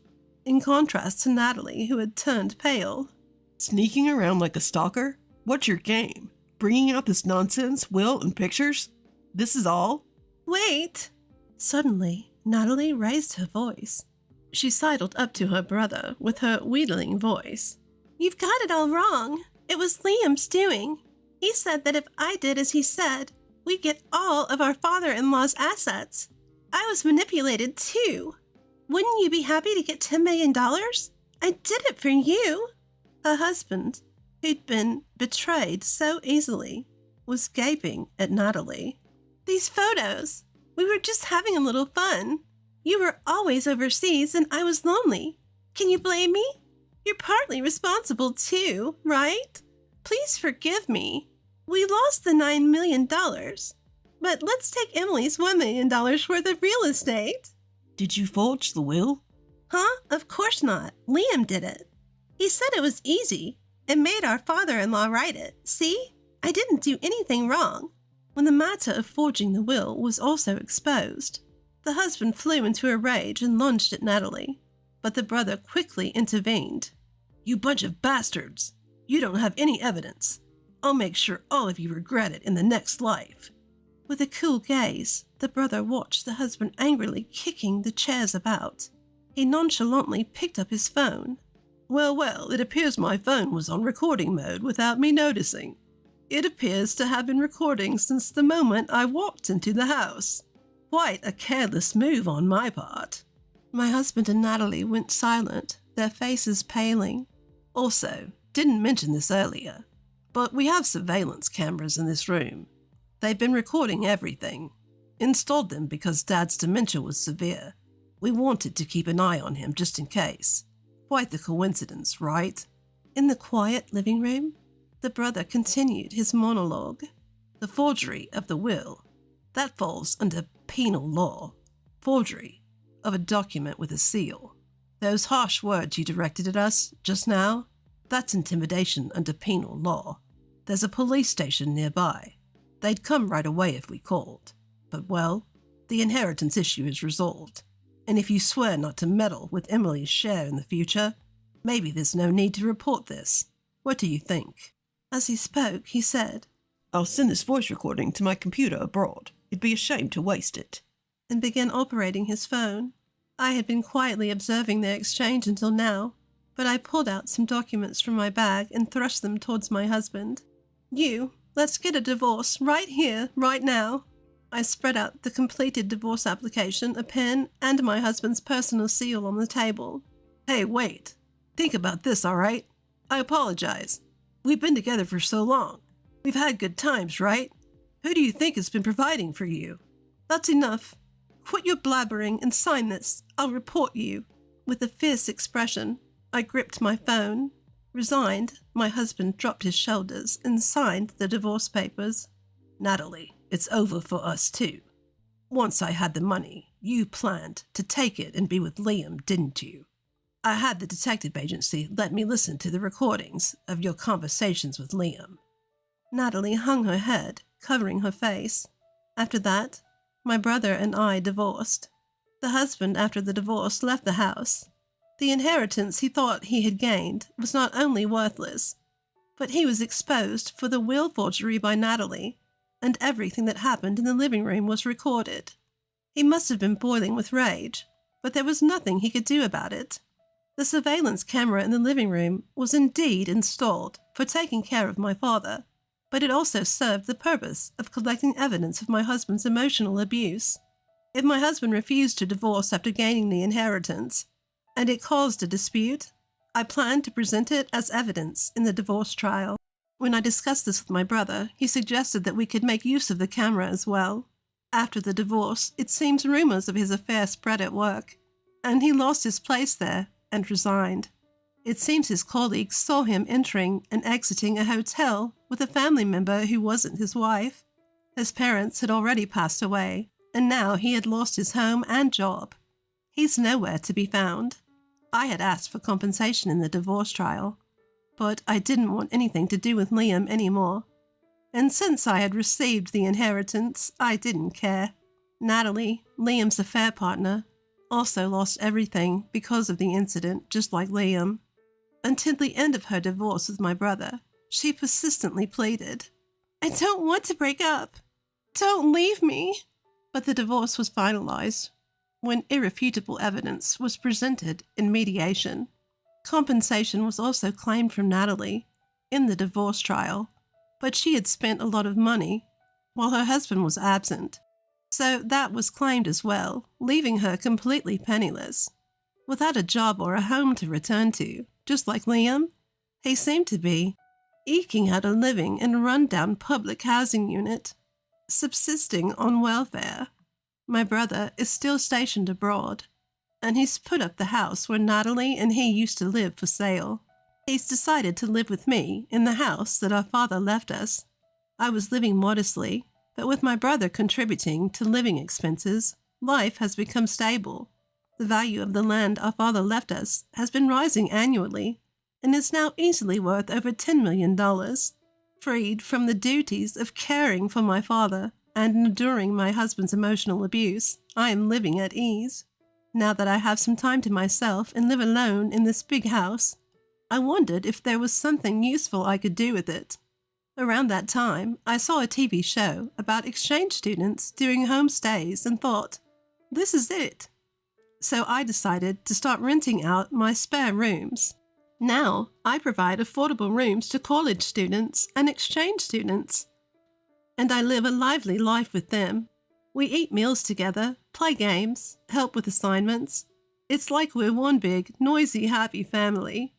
in contrast to Natalie, who had turned pale.
Sneaking around like a stalker? What's your game? Bringing out this nonsense, will, and pictures? This is all?
Wait! Suddenly, Natalie raised her voice. She sidled up to her brother with her wheedling voice. You've got it all wrong. It was Liam's doing. He said that if I did as he said, we'd get all of our father-in-law's assets. I was manipulated too. Wouldn't you be happy to get $10 million? I did it for you. Her husband, who'd been betrayed so easily, was gaping at Natalie. These photos. We were just having a little fun. You were always overseas and I was lonely. Can you blame me? You're partly responsible too, right? Please forgive me. We lost the $9 million. But let's take Emily's $1 million worth of real estate.
Did you forge the will?
Huh? Of course not. Liam did it. He said it was easy and made our father-in-law write it. See? I didn't do anything wrong. When the matter of forging the will was also exposed, the husband flew into a rage and lunged at Natalie, but the brother quickly intervened.
You bunch of bastards! You don't have any evidence. I'll make sure all of you regret it in the next life.
With a cool gaze, the brother watched the husband angrily kicking the chairs about. He nonchalantly picked up his phone.
Well, it appears my phone was on recording mode without me noticing. It appears to have been recording since the moment I walked into the house. Quite a careless move on my part.
My husband and Natalie went silent, their faces paling.
Also, didn't mention this earlier, but we have surveillance cameras in this room. They've been recording everything. Installed them because Dad's dementia was severe. We wanted to keep an eye on him just in case. Quite the coincidence, right?
In the quiet living room, the brother continued his monologue.
The forgery of the will. That falls under penal law. Forgery of a document with a seal. Those harsh words you directed at us just now, that's intimidation under penal law. There's a police station nearby. They'd come right away if we called. But, well, the inheritance issue is resolved. And if you swear not to meddle with Emily's share in the future, maybe there's no need to report this. What do you think?
As he spoke, he said,
I'll send this voice recording to my computer abroad. It'd be a shame to waste it.
And began operating his phone. I had been quietly observing their exchange until now, but I pulled out some documents from my bag and thrust them towards my husband. Let's get a divorce right here, right now. I spread out the completed divorce application, a pen, and my husband's personal seal on the table.
Hey, wait. Think about this, all right? I apologize. We've been together for so long. We've had good times, right? Who do you think has been providing for you?
That's enough. Quit your blabbering and sign this. I'll report you. With a fierce expression, I gripped my phone. Resigned, my husband dropped his shoulders and signed the divorce papers.
Natalie, it's over for us too. Once I had the money, you planned to take it and be with Liam, didn't you? I had the detective agency let me listen to the recordings of your conversations with Liam.
Natalie hung her head, covering her face. After that, my brother and I divorced. The husband, after the divorce, left the house. The inheritance he thought he had gained was not only worthless, but he was exposed for the will forgery by Natalie, and everything that happened in the living room was recorded. He must have been boiling with rage, but there was nothing he could do about it. The surveillance camera in the living room was indeed installed for taking care of my father, but it also served the purpose of collecting evidence of my husband's emotional abuse. If my husband refused to divorce after gaining the inheritance, and it caused a dispute, I planned to present it as evidence in the divorce trial. When I discussed this with my brother, he suggested that we could make use of the camera as well.
After the divorce, it seems rumors of his affair spread at work, and he lost his place there and resigned. It seems his colleagues saw him entering and exiting a hotel with a family member who wasn't his wife. His parents had already passed away, and now he had lost his home and job. He's nowhere to be found. I had asked for compensation in the divorce trial, but I didn't want anything to do with Liam anymore. And since I had received the inheritance, I didn't care. Natalie, Liam's affair partner, also lost everything because of the incident, just like Liam. Until the end of her divorce with my brother, she persistently pleaded, "I don't want to break up. Don't leave me." But the divorce was finalized when irrefutable evidence was presented in mediation. Compensation was also claimed from Natalie in the divorce trial, but she had spent a lot of money while her husband was absent, so that was claimed as well, leaving her completely penniless. Without a job or a home to return to, just like Liam, he seemed to be eking out a living in a rundown public housing unit, subsisting on welfare. My brother is still stationed abroad, and he's put up the house where Natalie and he used to live for sale. He's decided to live with me in the house that our father left us. I was living modestly, but with my brother contributing to living expenses, life has become stable. The value of the land our father left us has been rising annually, and is now easily worth over $10 million. Freed from the duties of caring for my father and enduring my husband's emotional abuse, I am living at ease. Now that I have some time to myself and live alone in this big house, I wondered if there was something useful I could do with it. Around that time, I saw a TV show about exchange students doing home stays and thought, this is it. So I decided to start renting out my spare rooms. Now, I provide affordable rooms to college students and exchange students, and I live a lively life with them. We eat meals together, play games, help with assignments. It's like we're one big, noisy, happy family.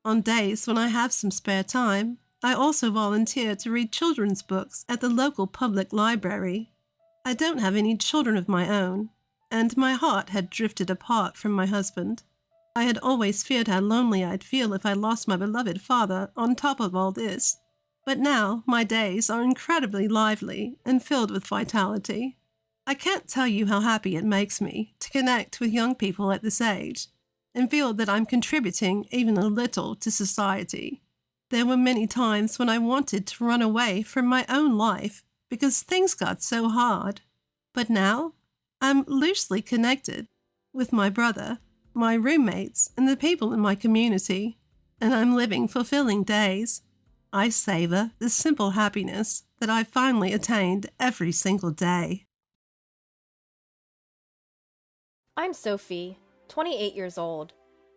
On days when I have some spare time, I also volunteer to read children's books at the local public library. I don't have any children of my own, and my heart had drifted apart from my husband. I had always feared how lonely I'd feel if I lost my beloved father on top of all this. But now my days are incredibly lively and filled with vitality. I can't tell you how happy it makes me to connect with young people at this age and feel that I'm contributing even a little to society. There were many times when I wanted to run away from my own life because things got so hard. But now I'm loosely connected with my brother, my roommates, and the people in my community, and I'm living fulfilling days. I savor the simple happiness that I've finally attained every single day.
I'm Sophie, 28 years old.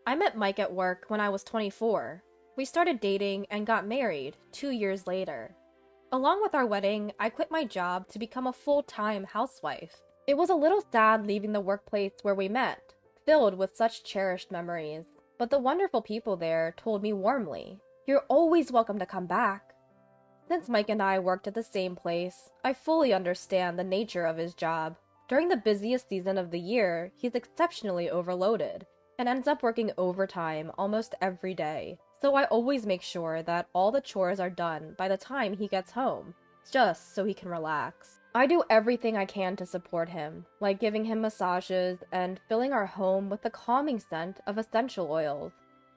I met Mike at work when I was 24. We started dating and got married 2 years later. Along with our wedding, I quit my job to become a full-time housewife. It was a little sad leaving the workplace where we met, filled with such cherished memories, but the wonderful people there told me warmly, "You're always welcome to come back." Since Mike and I worked at the same place, I fully understand the nature of his job. During the busiest season of the year, he's exceptionally overloaded and ends up working overtime almost every day. So I always make sure that all the chores are done by the time he gets home, just so he can relax. I do everything I can to support him, like giving him massages and filling our home with the calming scent of essential oils.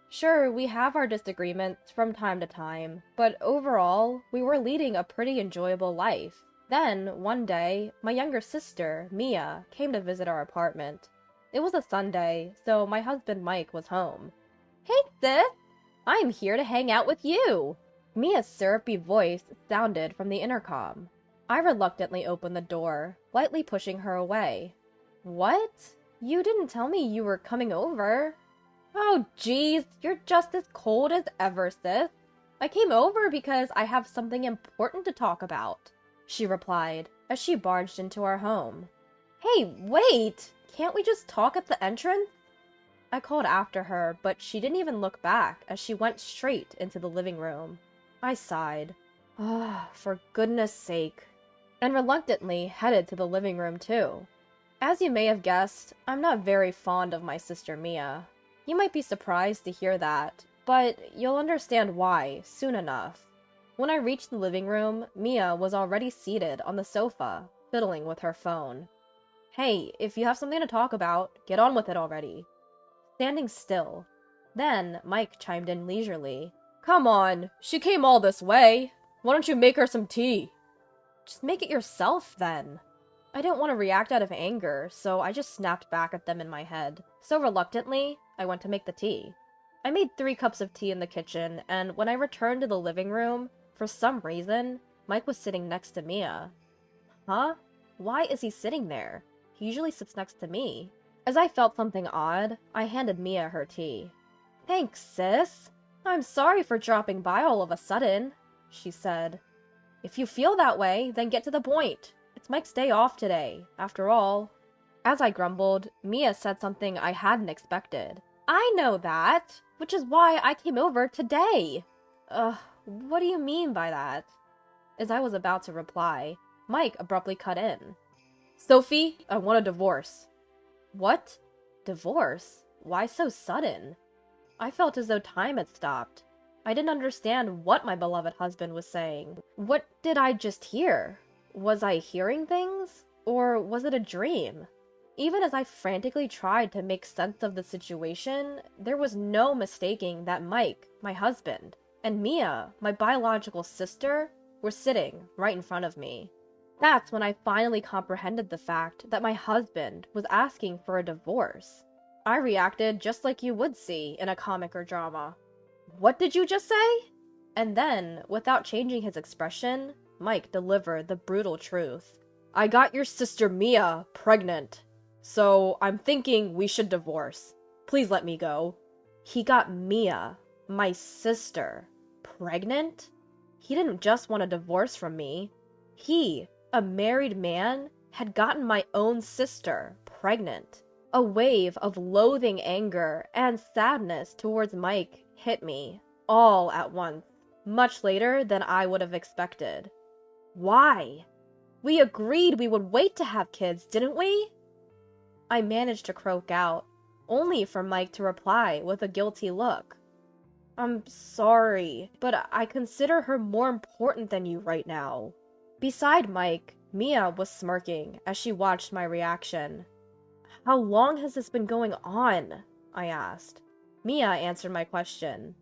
Sure, we have our disagreements from time to time, but overall, we were leading a pretty enjoyable life. Then, one day, my younger sister, Mia, came to visit our apartment. It was a Sunday, so my husband Mike was home. "Hey sis, I'm here to hang out with you!" Mia's syrupy voice sounded from the intercom. I reluctantly opened the door, lightly pushing her away. "What? You didn't tell me you were coming over." "Oh geez, you're just as cold as ever, sis. I came over because I have something important to talk about," she replied as she barged into our home. "Hey, wait! Can't we just talk at the entrance?" I called after her, but she didn't even look back as she went straight into the living room. I sighed. For goodness sake. and reluctantly headed to the living room too. As you may have guessed, I'm not very fond of my sister Mia. You might be surprised to hear that, but you'll understand why soon enough. When I reached the living room, Mia was already seated on the sofa, fiddling with her phone. Hey, if you have something to talk about, get on with it already. Standing still. Then Mike chimed in leisurely. Come on, she came all this way. Why don't you make her some tea? Just make it yourself, then. I didn't want to react out of anger, so I just snapped back at them in my head. So reluctantly, I went to make the tea. I made 3 cups of tea in the kitchen, and when I returned to the living room, for some reason, Mike was sitting next to Mia. Huh? Why is he sitting there? He usually sits next to me. As I felt something odd, I handed Mia her tea. Thanks, sis. I'm sorry for dropping by all of a sudden, she said. If you feel that way, then get to the point. It's Mike's day off today, after all. As I grumbled, Mia said something I hadn't expected. I know that, which is why I came over today. What do you mean by that? As I was about to reply, Mike abruptly cut in. Sophie, I want a divorce. What? Divorce? Why so sudden? I felt as though time had stopped. I didn't understand what my beloved husband was saying. What did I just hear? Was I hearing things? Or was it a dream? Even as I frantically tried to make sense of the situation, there was no mistaking that Mike, my husband, and Mia, my biological sister, were sitting right in front of me. That's when I finally comprehended the fact that my husband was asking for a divorce. I reacted just like you would see in a comic or drama. What did you just say? And then, without changing his expression, Mike delivered the brutal truth. I got your sister Mia pregnant, so I'm thinking we should divorce. Please let me go. He got Mia, my sister, pregnant? He didn't just want a divorce from me. He, a married man, had gotten my own sister pregnant. A wave of loathing anger and sadness towards Mike hit me, all at once, much later than I would have expected. Why? We agreed we would wait to have kids, didn't we? I managed to croak out, only for Mike to reply with a guilty look. I'm sorry, but I consider her more important than you right now. Beside Mike, Mia was smirking as she watched my reaction. How long has this been going on? I asked. Mia answered my question.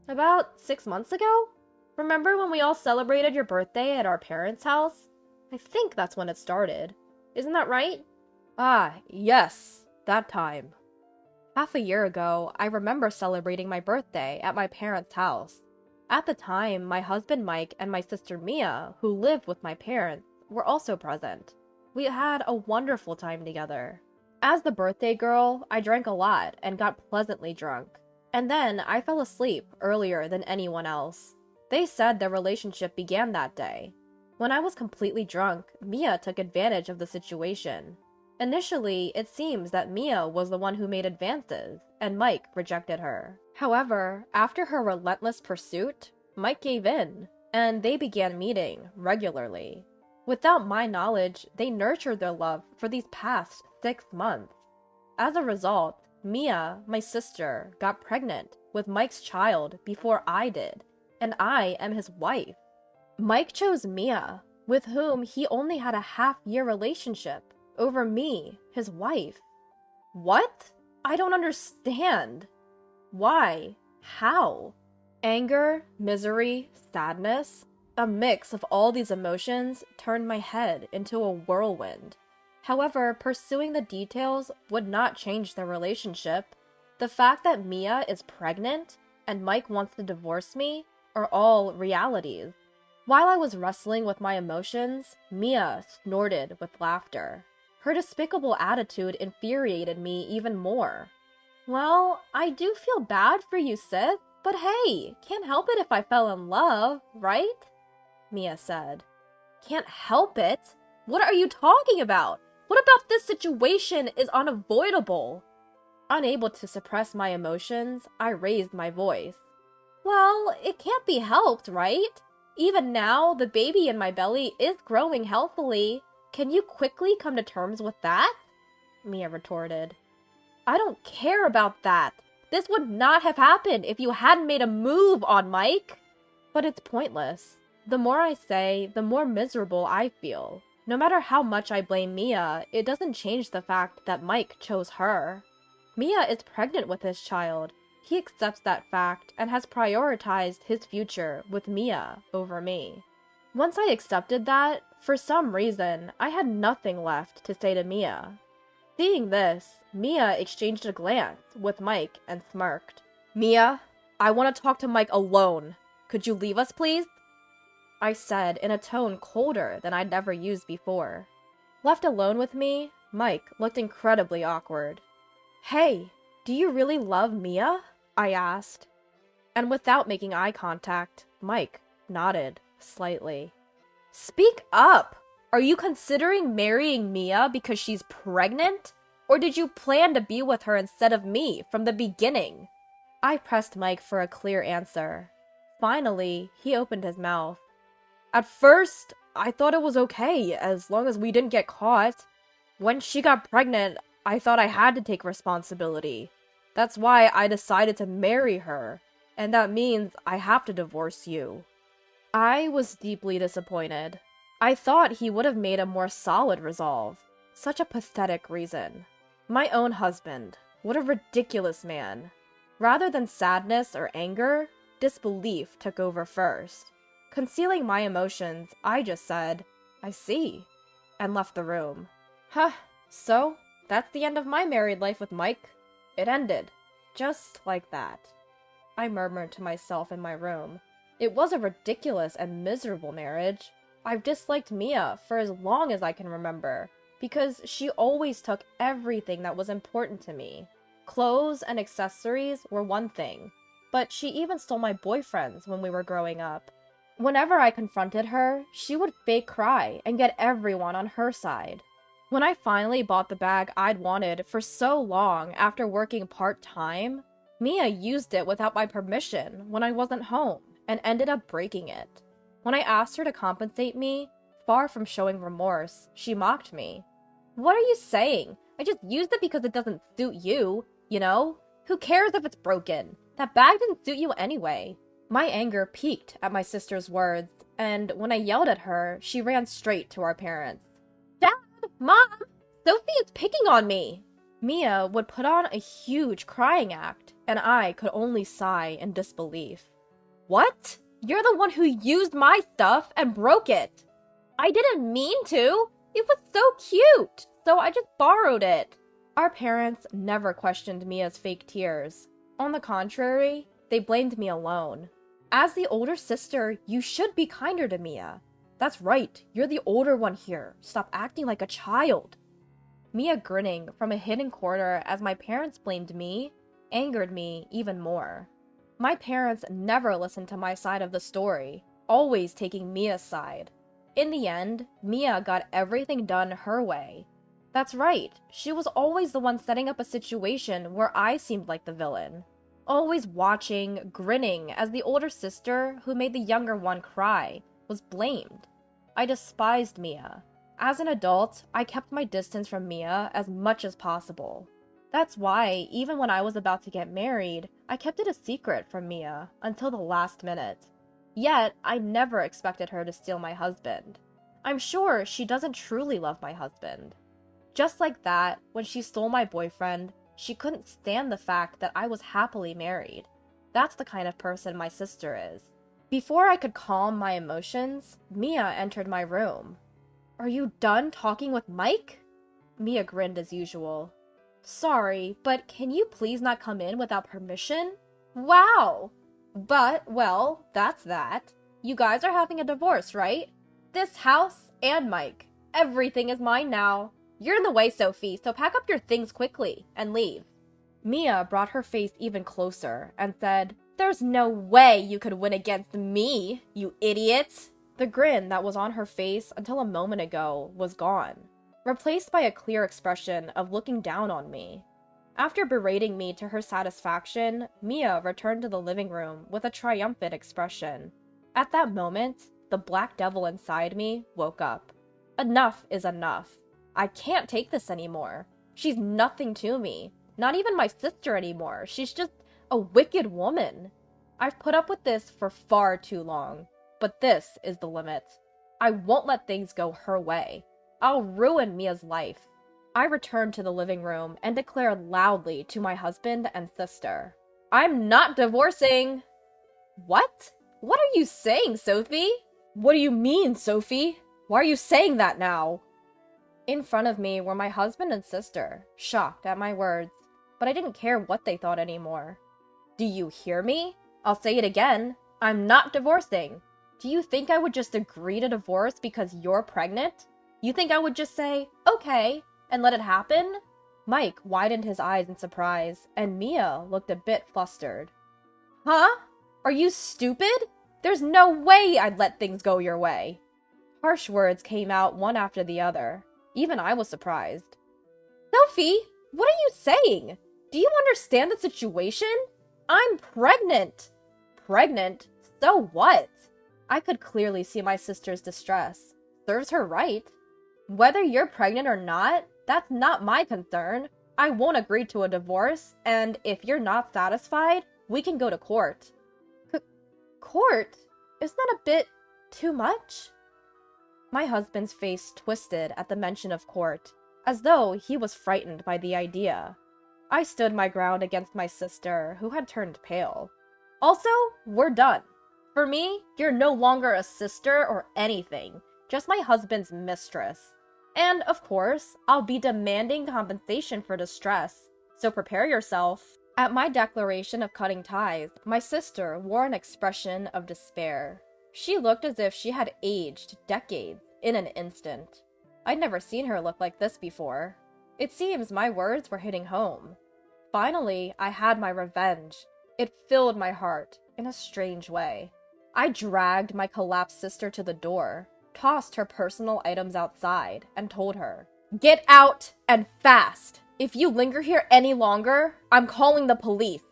About 6 months ago? Remember when we all celebrated your birthday at our parents' house? I think that's when it started. Isn't that right? Ah, yes, that time. Half a year ago, I remember celebrating my birthday at my parents' house. At the time, my husband Mike and my sister Mia, who lived with my parents, were also present. We had a wonderful time together. As the birthday girl, I drank a lot and got pleasantly drunk. And then I fell asleep earlier than anyone else. They said their relationship began that day. When I was completely drunk, Mia took advantage of the situation. Initially, it seems that Mia was the one who made advances, and Mike rejected her. However, after her relentless pursuit, Mike gave in, and they began meeting regularly. Without my knowledge, they nurtured their love for these past 6 months. As a result, Mia, my sister, got pregnant with Mike's child before I did, and I am his wife. Mike chose Mia, with whom he only had a half-year relationship, over me, his wife. What? I don't understand. Why? How? Anger, misery, sadness, a mix of all these emotions turned my head into a whirlwind. However, pursuing the details would not change their relationship. The fact that Mia is pregnant and Mike wants to divorce me are all realities. While I was wrestling with my emotions, Mia snorted with laughter. Her despicable attitude infuriated me even more. Well, I do feel bad for you, sis, but hey, can't help it if I fell in love, right? Mia said. Can't help it? What are you talking about? What about this situation is unavoidable? Unable to suppress my emotions, I raised my voice. Well, it can't be helped, right? Even now, the baby in my belly is growing healthily. Can you quickly come to terms with that? Mia retorted. I don't care about that. This would not have happened if you hadn't made a move on Mike. But it's pointless. The more I say, the more miserable I feel. No matter how much I blame Mia, it doesn't change the fact that Mike chose her. Mia is pregnant with his child. He accepts that fact and has prioritized his future with Mia over me. Once I accepted that, for some reason, I had nothing left to say to Mia. Seeing this, Mia exchanged a glance with Mike and smirked. Mia, I want to talk to Mike alone. Could you leave us, please? I said in a tone colder than I'd ever used before. Left alone with me, Mike looked incredibly awkward. Hey, do you really love Mia? I asked. And without making eye contact, Mike nodded slightly. Speak up! Are you considering marrying Mia because she's pregnant? Or did you plan to be with her instead of me from the beginning? I pressed Mike for a clear answer. Finally, he opened his mouth. At first, I thought it was okay as long as we didn't get caught. When she got pregnant, I thought I had to take responsibility. That's why I decided to marry her, and that means I have to divorce you. I was deeply disappointed. I thought he would have made a more solid resolve. Such a pathetic reason. My own husband. What a ridiculous man. Rather than sadness or anger, disbelief took over first. Concealing my emotions, I just said, I see, and left the room. So, that's the end of my married life with Mike. It ended. Just like that. I murmured to myself in my room. It was a ridiculous and miserable marriage. I've disliked Mia for as long as I can remember, because she always took everything that was important to me. Clothes and accessories were one thing, but she even stole my boyfriends when we were growing up. Whenever I confronted her, she would fake cry and get everyone on her side. When I finally bought the bag I'd wanted for so long after working part-time, Mia used it without my permission when I wasn't home and ended up breaking it. When I asked her to compensate me, far from showing remorse, she mocked me. What are you saying? I just used it because it doesn't suit you, you know? Who cares if it's broken? That bag didn't suit you anyway. My anger peaked at my sister's words, and when I yelled at her, she ran straight to our parents. Dad! Mom! Sophie is picking on me! Mia would put on a huge crying act, and I could only sigh in disbelief. What? You're the one who used my stuff and broke it! I didn't mean to! It was so cute, so I just borrowed it. Our parents never questioned Mia's fake tears. On the contrary, they blamed me alone. As the older sister, you should be kinder to Mia. That's right, you're the older one here. Stop acting like a child. Mia grinning from a hidden corner as my parents blamed me angered me even more. My parents never listened to my side of the story, always taking Mia's side. In the end, Mia got everything done her way. That's right, she was always the one setting up a situation where I seemed like the villain. Always watching, grinning as the older sister, who made the younger one cry, was blamed. I despised Mia. As an adult, I kept my distance from Mia as much as possible. That's why, even when I was about to get married, I kept it a secret from Mia until the last minute. Yet, I never expected her to steal my husband. I'm sure she doesn't truly love my husband. Just like that, when she stole my boyfriend, she couldn't stand the fact that I was happily married. That's the kind of person my sister is. Before I could calm my emotions, Mia entered my room. Are you done talking with Mike? Mia grinned as usual. Sorry, but can you please not come in without permission? Wow! But, well, that's that. You guys are having a divorce, right? This house and Mike. Everything is mine now. You're in the way, Sophie, so pack up your things quickly and leave. Mia brought her face even closer and said, There's no way you could win against me, you idiot! The grin that was on her face until a moment ago was gone, replaced by a clear expression of looking down on me. After berating me to her satisfaction, Mia returned to the living room with a triumphant expression. At that moment, the black devil inside me woke up. Enough is enough. I can't take this anymore. She's nothing to me. Not even my sister anymore. She's just a wicked woman. I've put up with this for far too long. But this is the limit. I won't let things go her way. I'll ruin Mia's life. I return to the living room and declare loudly to my husband and sister, I'm not divorcing! What? What are you saying, Sophie? What do you mean, Sophie? Why are you saying that now? In front of me were my husband and sister, shocked at my words, but I didn't care what they thought anymore. Do you hear me? I'll say it again. I'm not divorcing. Do you think I would just agree to divorce because you're pregnant? You think I would just say, okay, and let it happen? Mike widened his eyes in surprise, and Mia looked a bit flustered. Huh? Are you stupid? There's no way I'd let things go your way. Harsh words came out one after the other. Even I was surprised. Sophie, what are you saying? Do you understand the situation? I'm pregnant. Pregnant? So what? I could clearly see my sister's distress. Serves her right. Whether you're pregnant or not, that's not my concern. I won't agree to a divorce, and if you're not satisfied, we can go to court. Court? Isn't that a bit too much? My husband's face twisted at the mention of court, as though he was frightened by the idea. I stood my ground against my sister, who had turned pale. Also, we're done. For me, you're no longer a sister or anything, just my husband's mistress. And, of course, I'll be demanding compensation for distress, so prepare yourself. At my declaration of cutting ties, my sister wore an expression of despair. She looked as if she had aged decades in an instant. I'd never seen her look like this before. It seems my words were hitting home. Finally, I had my revenge. It filled my heart in a strange way. I dragged my collapsed sister to the door, tossed her personal items outside, and told her, "Get out, and fast! If you linger here any longer, I'm calling the police!"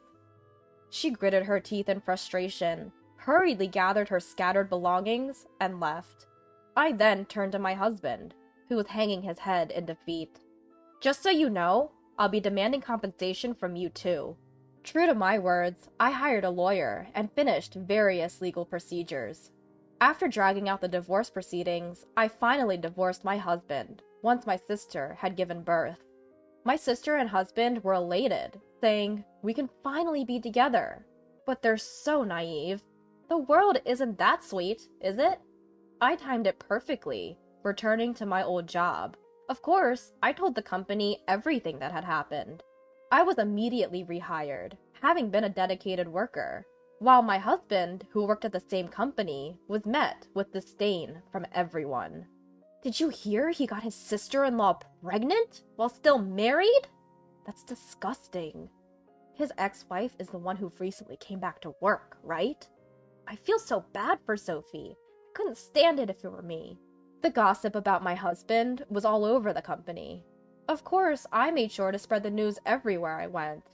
She gritted her teeth in frustration, hurriedly gathered her scattered belongings, and left. I then turned to my husband, who was hanging his head in defeat. "Just so you know, I'll be demanding compensation from you too." True to my words, I hired a lawyer and finished various legal procedures. After dragging out the divorce proceedings, I finally divorced my husband, once my sister had given birth. My sister and husband were elated, saying, "We can finally be together." But they're so naive. The world isn't that sweet, is it? I timed it perfectly, returning to my old job. Of course, I told the company everything that had happened. I was immediately rehired, having been a dedicated worker, while my husband, who worked at the same company, was met with disdain from everyone. Did you hear he got his sister-in-law pregnant while still married? That's disgusting. His ex-wife is the one who recently came back to work, right? I feel so bad for Sophie. I couldn't stand it if it were me. The gossip about my husband was all over the company. Of course, I made sure to spread the news everywhere I went.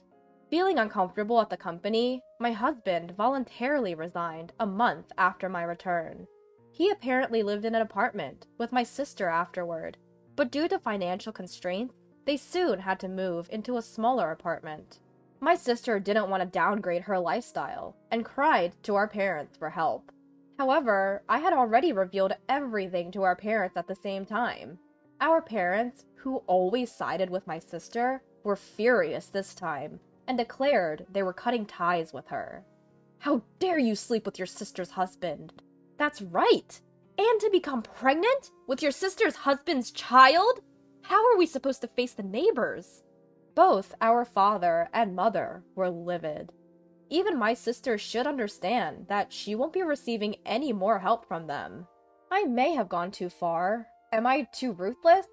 Feeling uncomfortable at the company, my husband voluntarily resigned a month after my return. He apparently lived in an apartment with my sister afterward, but due to financial constraints, they soon had to move into a smaller apartment. My sister didn't want to downgrade her lifestyle and cried to our parents for help. However, I had already revealed everything to our parents at the same time. Our parents, who always sided with my sister, were furious this time and declared they were cutting ties with her. "How dare you sleep with your sister's husband?" "That's right! And to become pregnant with your sister's husband's child? How are we supposed to face the neighbors?" Both our father and mother were livid. Even my sister should understand that she won't be receiving any more help from them. I may have gone too far. Am I too ruthless?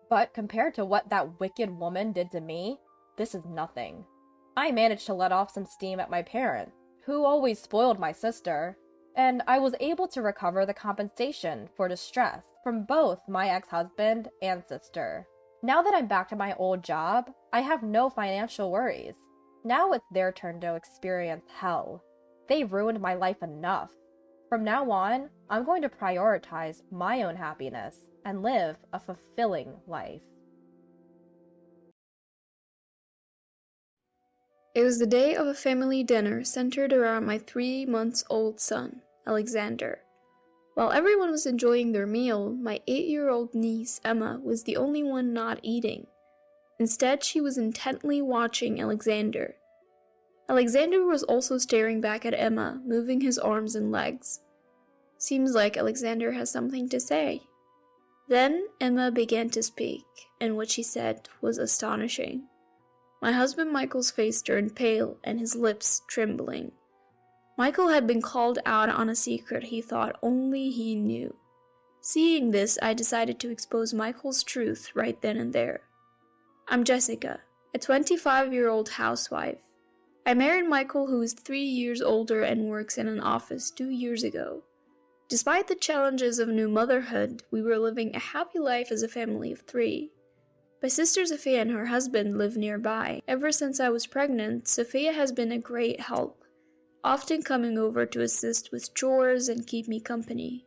But compared to what that wicked woman did to me, this is nothing. I managed to let off some steam at my parents, who always spoiled my sister, and I was able to recover the compensation for distress from both my ex-husband and sister. Now that I'm back to my old job, I have no financial worries. Now it's their turn to experience hell. They ruined my life enough. From now on, I'm going to prioritize my own happiness and live a fulfilling life.
It was the day of a family dinner centered around my 3-month-old son, Alexander. While everyone was enjoying their meal, my 8-year-old niece, Emma, was the only one not eating. Instead, she was intently watching Alexander. Alexander was also staring back at Emma, moving his arms and legs. Seems like Alexander has something to say. Then Emma began to speak, and what she said was astonishing. My husband Michael's face turned pale and his lips trembling. Michael had been called out on a secret he thought only he knew. Seeing this, I decided to expose Michael's truth right then and there. I'm Jessica, a 25-year-old housewife. I married Michael, who is 3 years older and works in an office 2 years ago. Despite the challenges of new motherhood, we were living a happy life as a family of 3. My sister Sophia and her husband live nearby. Ever since I was pregnant, Sophia has been a great help, often coming over to assist with chores and keep me company.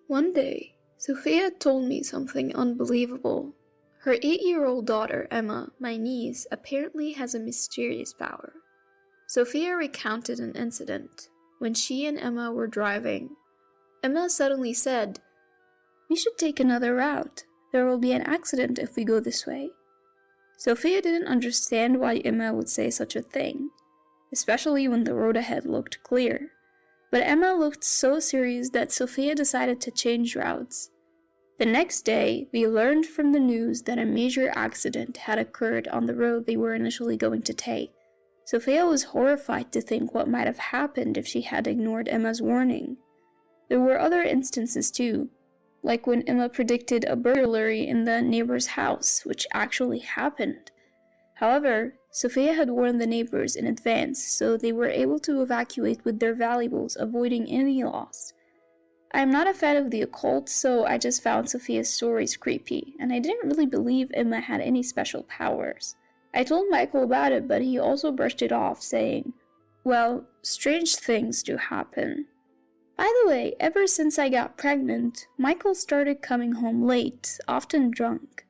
One day, Sophia told me something unbelievable. Her 8-year-old daughter, Emma, my niece, apparently has a mysterious power. Sophia recounted an incident. When she and Emma were driving, Emma suddenly said, "We should take another route. There will be an accident if we go this way." Sophia didn't understand why Emma would say such a thing, especially when the road ahead looked clear. But Emma looked so serious that Sophia decided to change routes. The next day, we learned from the news that a major accident had occurred on the road they were initially going to take. Sophia was horrified to think what might have happened if she had ignored Emma's warning. There were other instances too, like when Emma predicted a burglary in the neighbor's house, which actually happened. However, Sophia had warned the neighbors in advance, so they were able to evacuate with their valuables, avoiding any loss. I am not a fan of the occult, so I just found Sophia's stories creepy, and I didn't really believe Emma had any special powers. I told Michael about it, but he also brushed it off, saying, "Well, strange things do happen." By the way, ever since I got pregnant, Michael started coming home late, often drunk.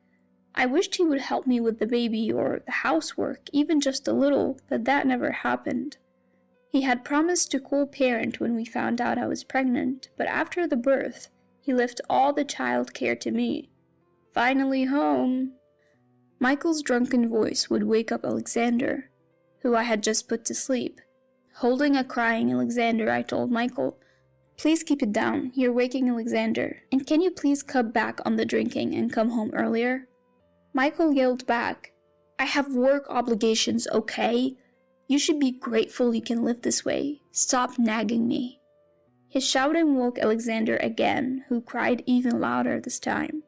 I wished he would help me with the baby or the housework, even just a little, but that never happened. He had promised to co-parent when we found out I was pregnant, but after the birth, he left all the child care to me. Finally home! Michael's drunken voice would wake up Alexander, who I had just put to sleep. Holding a crying Alexander, I told Michael, "Please keep it down, you're waking Alexander, and can you please cut back on the drinking and come home earlier?" Michael yelled back, "I have work obligations, okay? You should be grateful you can live this way. Stop nagging me." His shouting woke Alexander again, who cried even louder this time.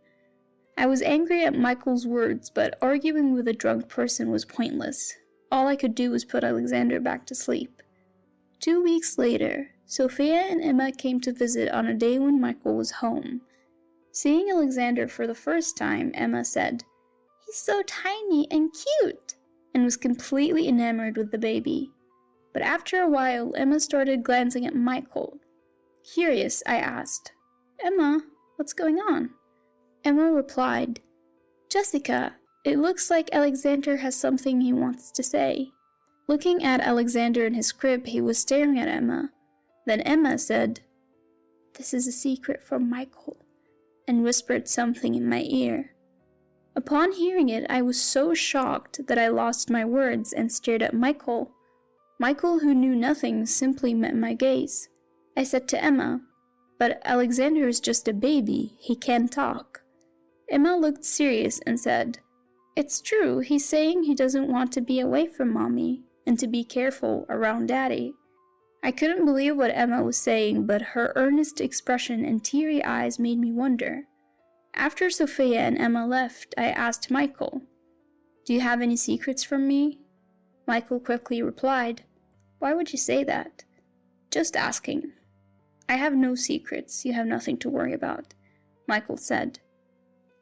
I was angry at Michael's words, but arguing with a drunk person was pointless. All I could do was put Alexander back to sleep. 2 weeks later, Sophia and Emma came to visit on a day when Michael was home. Seeing Alexander for the first time, Emma said, "He's so tiny and cute," and was completely enamored with the baby. But after a while, Emma started glancing at Michael. Curious, I asked, "Emma, what's going on?" Emma replied, "Jessica, it looks like Alexander has something he wants to say." Looking at Alexander in his crib, he was staring at Emma. Then Emma said, "This is a secret from Michael," and whispered something in my ear. Upon hearing it, I was so shocked that I lost my words and stared at Michael. Michael, who knew nothing, simply met my gaze. I said to Emma, "But Alexander is just a baby, he can't talk." Emma looked serious and said, "It's true, he's saying he doesn't want to be away from Mommy, and to be careful around Daddy." I couldn't believe what Emma was saying, but her earnest expression and teary eyes made me wonder. After Sophia and Emma left, I asked Michael, "Do you have any secrets from me?" Michael quickly replied, "Why would you say that?" "Just asking." "I have no secrets, you have nothing to worry about," Michael said.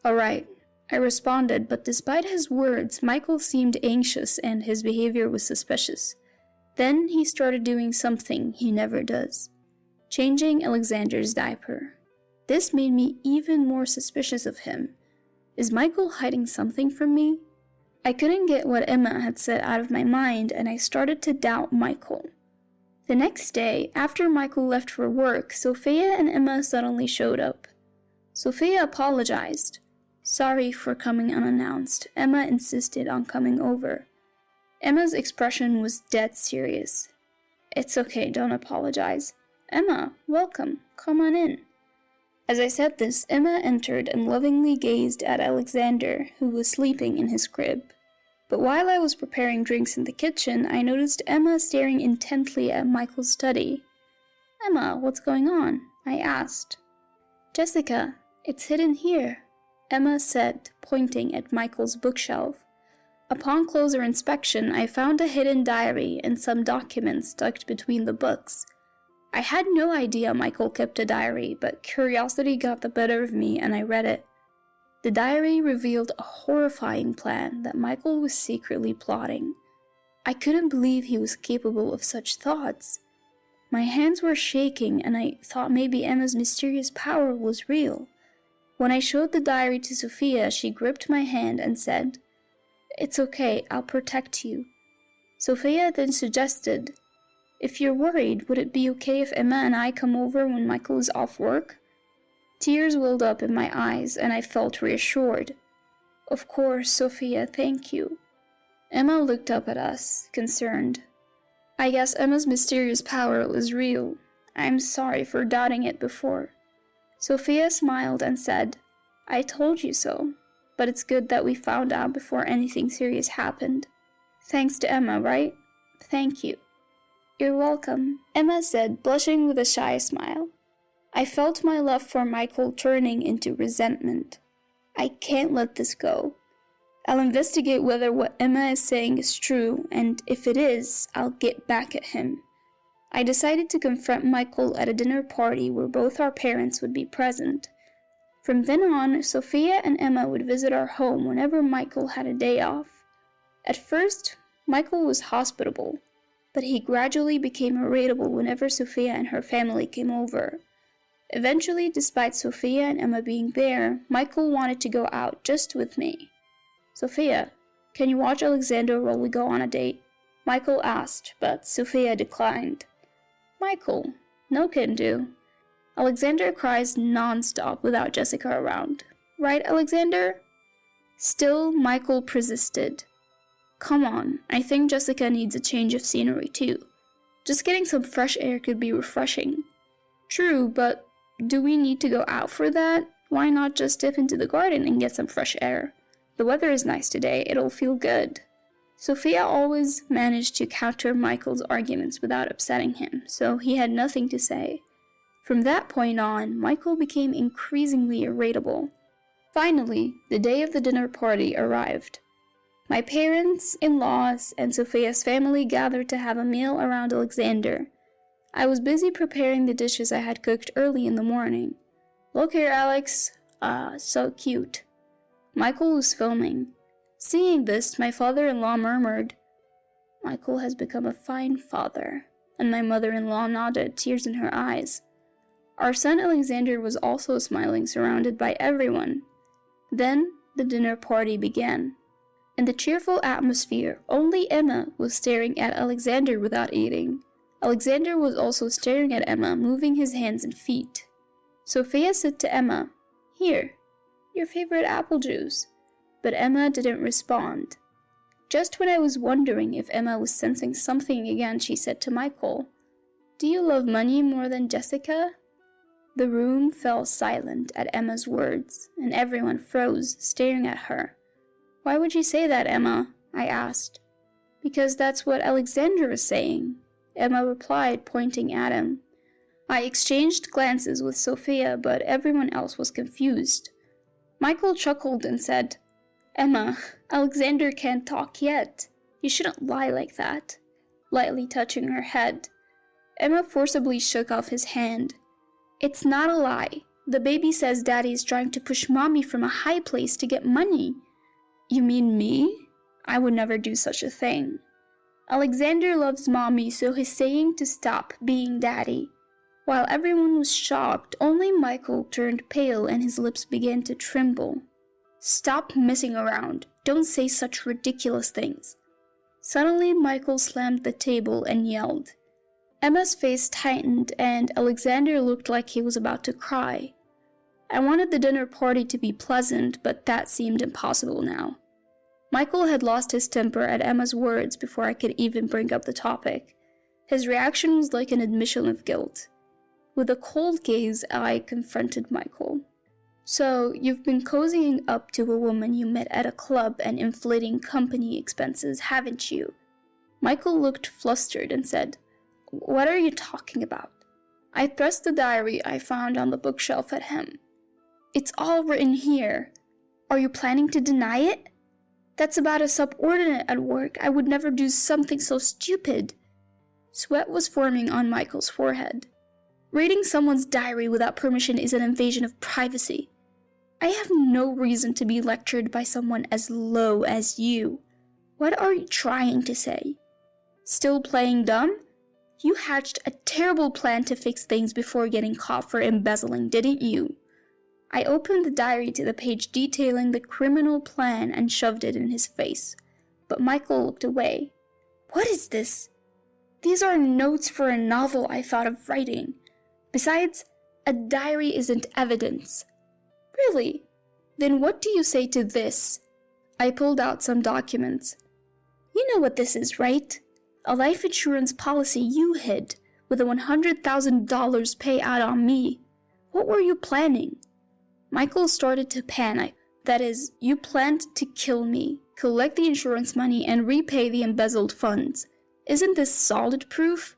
"All right," I responded, but despite his words, Michael seemed anxious and his behavior was suspicious. Then he started doing something he never does. changing Alexander's diaper. This made me even more suspicious of him. Is Michael hiding something from me? I couldn't get what Emma had said out of my mind, and I started to doubt Michael. The next day, after Michael left for work, Sophia and Emma suddenly showed up. Sophia apologized. Sorry for coming unannounced. Emma insisted on coming over. Emma's expression was dead serious. It's okay, don't apologize. Emma, welcome. Come on in. As I said this, Emma entered and lovingly gazed at Alexander, who was sleeping in his crib. But while I was preparing drinks in the kitchen, I noticed Emma staring intently at Michael's study. Emma, what's going on? I asked. Jessica, it's hidden here, Emma said, pointing at Michael's bookshelf. Upon closer inspection, I found a hidden diary and some documents tucked between the books. I had no idea Michael kept a diary, but curiosity got the better of me and I read it. The diary revealed a horrifying plan that Michael was secretly plotting. I couldn't believe he was capable of such thoughts. My hands were shaking and I thought maybe Emma's mysterious power was real. When I showed the diary to Sophia, she gripped my hand and said, It's okay, I'll protect you. Sophia then suggested, If you're worried, would it be okay if Emma and I come over when Michael is off work? Tears welled up in my eyes, and I felt reassured. Of course, Sophia, thank you. Emma looked up at us, concerned. I guess Emma's mysterious power was real. I'm sorry for doubting it before. Sophia smiled and said, I told you so, but it's good that we found out before anything serious happened. Thanks to Emma, right? Thank you. You're welcome, Emma said, blushing with a shy smile. I felt my love for Michael turning into resentment. I can't let this go. I'll investigate whether what Emma is saying is true, and if it is, I'll get back at him. I decided to confront Michael at a dinner party where both our parents would be present. From then on, Sophia and Emma would visit our home whenever Michael had a day off. At first, Michael was hospitable, but he gradually became irritable whenever Sophia and her family came over. Eventually, despite Sophia and Emma being there, Michael wanted to go out just with me. Sophia, can you watch Alexander while we go on a date? Michael asked, but Sophia declined. Michael, no can do. Alexander cries non-stop without Jessica around. Right, Alexander? Still, Michael persisted. Come on, I think Jessica needs a change of scenery too. Just getting some fresh air could be refreshing. True, but do we need to go out for that? Why not just dip into the garden and get some fresh air? The weather is nice today, it'll feel good. Sophia always managed to counter Michael's arguments without upsetting him, so he had nothing to say. From that point on, Michael became increasingly irritable. Finally, the day of the dinner party arrived. My parents, in-laws, and Sophia's family gathered to have a meal around Alexander. I was busy preparing the dishes I had cooked early in the morning. Look here, Alex. Ah, so cute. Michael was filming. Seeing this, my father-in-law murmured, Michael has become a fine father, and my mother-in-law nodded, tears in her eyes. Our son Alexander was also smiling, surrounded by everyone. Then, the dinner party began. In the cheerful atmosphere, only Emma was staring at Alexander without eating. Alexander was also staring at Emma, moving his hands and feet. Sophia said to Emma, Here, your favorite apple juice. But Emma didn't respond. Just when I was wondering if Emma was sensing something again, she said to Michael, Do you love money more than Jessica? The room fell silent at Emma's words, and everyone froze, staring at her. Why would you say that, Emma? I asked. Because that's what Alexander is saying, Emma replied, pointing at him. I exchanged glances with Sophia, but everyone else was confused. Michael chuckled and said, Emma, Alexander can't talk yet. You shouldn't lie like that, lightly touching her head. Emma forcibly shook off his hand. It's not a lie. The baby says Daddy is trying to push Mommy from a high place to get money. You mean me? I would never do such a thing. Alexander loves Mommy, so he's saying to stop being Daddy. While everyone was shocked, only Michael turned pale and his lips began to tremble. "Stop messing around. Don't say such ridiculous things." Suddenly, Michael slammed the table and yelled. Emma's face tightened and Alexander looked like he was about to cry. I wanted the dinner party to be pleasant, but that seemed impossible now. Michael had lost his temper at Emma's words before I could even bring up the topic. His reaction was like an admission of guilt. With a cold gaze, I confronted Michael. "So, you've been cozying up to a woman you met at a club and inflating company expenses, haven't you?" Michael looked flustered and said, "What are you talking about?" I thrust the diary I found on the bookshelf at him. "It's all written here. Are you planning to deny it? That's about a subordinate at work. I would never do something so stupid." Sweat was forming on Michael's forehead. "Reading someone's diary without permission is an invasion of privacy. I have no reason to be lectured by someone as low as you. What are you trying to say? Still playing dumb? You hatched a terrible plan to fix things before getting caught for embezzling, didn't you?" I opened the diary to the page detailing the criminal plan and shoved it in his face, but Michael looked away. "What is this? These are notes for a novel I thought of writing. Besides, a diary isn't evidence." "Really? Then what do you say to this?" I pulled out some documents. "You know what this is, right? A life insurance policy you hid, with a $100,000 payout on me. What were you planning?" Michael started to panic. "That is, you planned to kill me, collect the insurance money, and repay the embezzled funds. Isn't this solid proof?"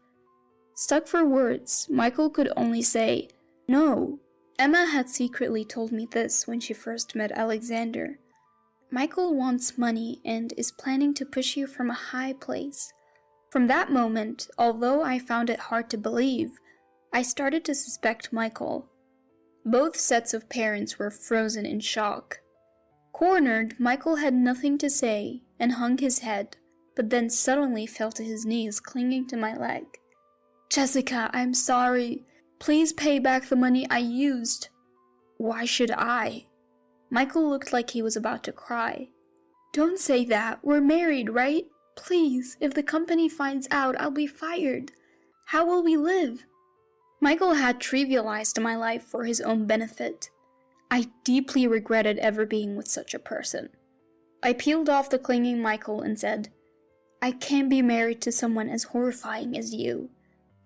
Stuck for words, Michael could only say, "No." Emma had secretly told me this when she first met Alexander. "Michael wants money and is planning to push you from a high place." From that moment, although I found it hard to believe, I started to suspect Michael. Both sets of parents were frozen in shock. Cornered, Michael had nothing to say and hung his head, but then suddenly fell to his knees, clinging to my leg. "Jessica, I'm sorry. Please pay back the money I used." "Why should I?" Michael looked like he was about to cry. "Don't say that. We're married, right? Please, if the company finds out, I'll be fired. How will we live?" Michael had trivialized my life for his own benefit. I deeply regretted ever being with such a person. I peeled off the clinging Michael and said, "I can't be married to someone as horrifying as you.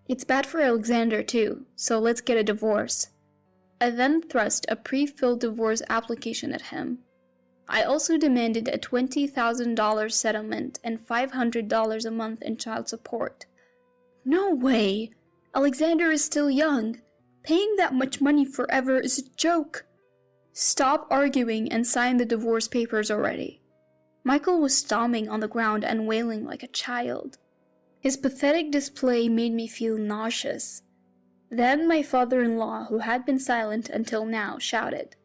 It's bad for Alexander too, so let's get a divorce." I then thrust a pre-filled divorce application at him. I also demanded a $20,000 settlement and $500 a month in child support. "No way! Alexander is still young. Paying that much money forever is a joke." "Stop arguing and sign the divorce papers already." Michael was stomping on the ground and wailing like a child. His pathetic display made me feel nauseous. Then my father-in-law, who had been silent until now, shouted,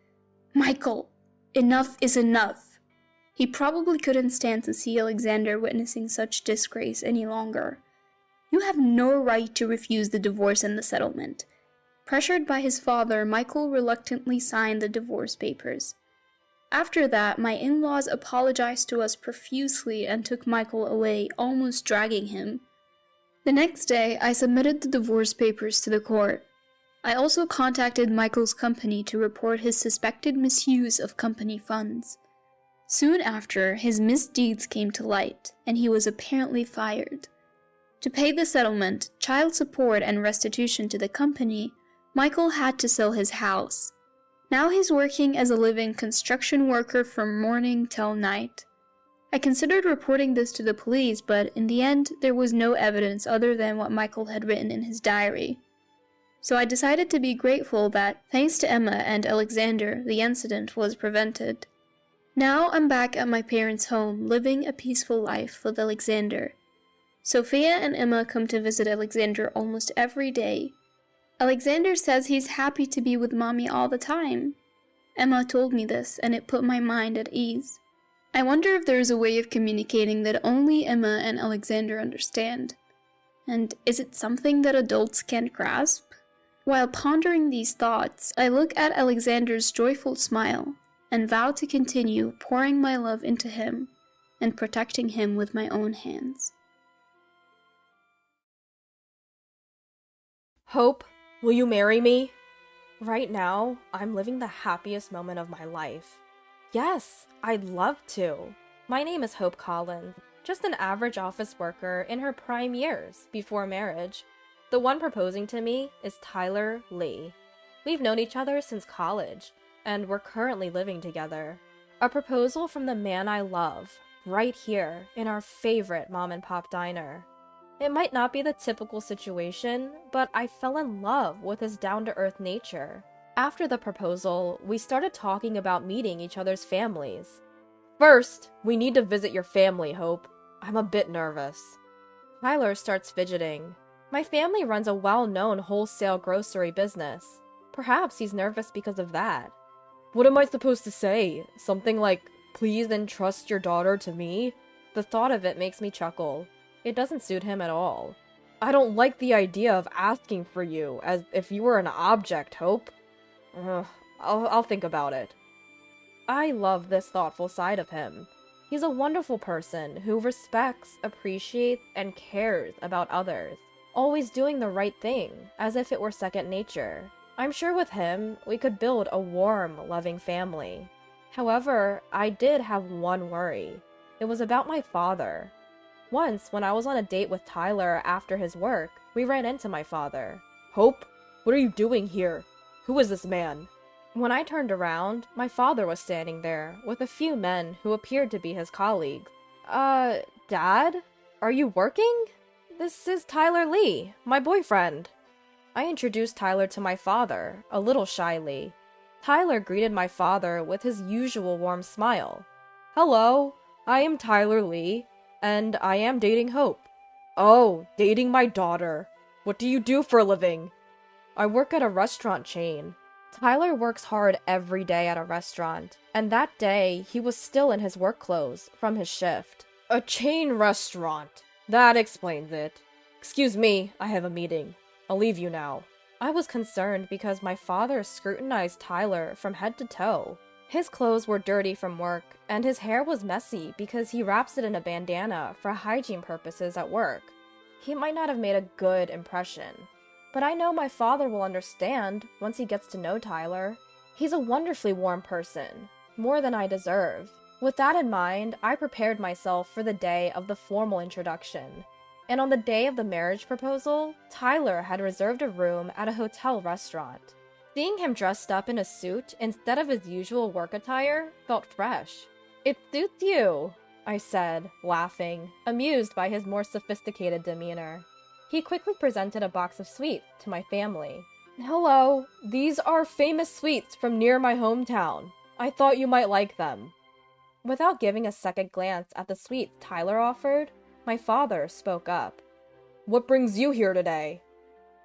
"Michael, enough is enough." He probably couldn't stand to see Alexander witnessing such disgrace any longer. "You have no right to refuse the divorce and the settlement." Pressured by his father, Michael reluctantly signed the divorce papers. After that, my in-laws apologized to us profusely and took Michael away, almost dragging him. The next day, I submitted the divorce papers to the court. I also contacted Michael's company to report his suspected misuse of company funds. Soon after, his misdeeds came to light, and he was apparently fired. To pay the settlement, child support, and restitution to the company, Michael had to sell his house. Now he's working as a living construction worker from morning till night. I considered reporting this to the police, but in the end, there was no evidence other than what Michael had written in his diary. So I decided to be grateful that, thanks to Emma and Alexander, the incident was prevented. Now I'm back at my parents' home, living a peaceful life with Alexander. Sophia and Emma come to visit Alexander almost every day. Alexander says he's happy to be with mommy all the time. Emma told me this, and it put my mind at ease. I wonder if there is a way of communicating that only Emma and Alexander understand. And is it something that adults can't grasp? While pondering these thoughts, I look at Alexander's joyful smile and vow to continue pouring my love into him and protecting him with my own hands.
Hope, will you marry me? Right now, I'm living the happiest moment of my life. Yes, I'd love to. My name is Hope Collins, just an average office worker in her prime years before marriage. The one proposing to me is Tyler Lee. We've known each other since college, and we're currently living together. A proposal from the man I love, right here in our favorite mom and pop diner. It might not be the typical situation, but I fell in love with his down-to-earth nature. After the proposal, we started talking about meeting each other's families. First, we need to visit your family, Hope. I'm a bit nervous. Tyler starts fidgeting. My family runs a well-known wholesale grocery business. Perhaps he's nervous because of that. What am I supposed to say? Something like, please entrust your daughter to me? The thought of it makes me chuckle. It doesn't suit him at all. I don't like the idea of asking for you, as if you were an object, Hope. I'll think about it. I love this thoughtful side of him. He's a wonderful person who respects, appreciates, and cares about others. Always doing the right thing, as if it were second nature. I'm sure with him, we could build a warm, loving family. However, I did have one worry. It was about my father. Once, when I was on a date with Tyler after his work, we ran into my father. Hope, what are you doing here? Who is this man? When I turned around, my father was standing there, with a few men who appeared to be his colleagues. Dad? Are you working? This is Tyler Lee, my boyfriend. I introduced Tyler to my father, a little shyly. Tyler greeted my father with his usual warm smile. Hello, I am Tyler Lee, and I am dating Hope. Oh, dating my daughter. What do you do for a living? I work at a restaurant chain. Tyler works hard every day at a restaurant, and that day he was still in his work clothes from his shift. A chain restaurant. That explains it. Excuse me, I have a meeting. I'll leave you now. I was concerned because my father scrutinized Tyler from head to toe. His clothes were dirty from work, and his hair was messy because he wraps it in a bandana for hygiene purposes at work. He might not have made a good impression. But I know my father will understand once he gets to know Tyler. He's a wonderfully warm person, more than I deserve. With that in mind, I prepared myself for the day of the formal introduction. And on the day of the marriage proposal, Tyler had reserved a room at a hotel restaurant. Seeing him dressed up in a suit instead of his usual work attire felt fresh. It suits you, I said, laughing, amused by his more sophisticated demeanor. He quickly presented a box of sweets to my family. Hello, these are famous sweets from near my hometown. I thought you might like them. Without giving a second glance at the sweets Tyler offered, my father spoke up. What brings you here today?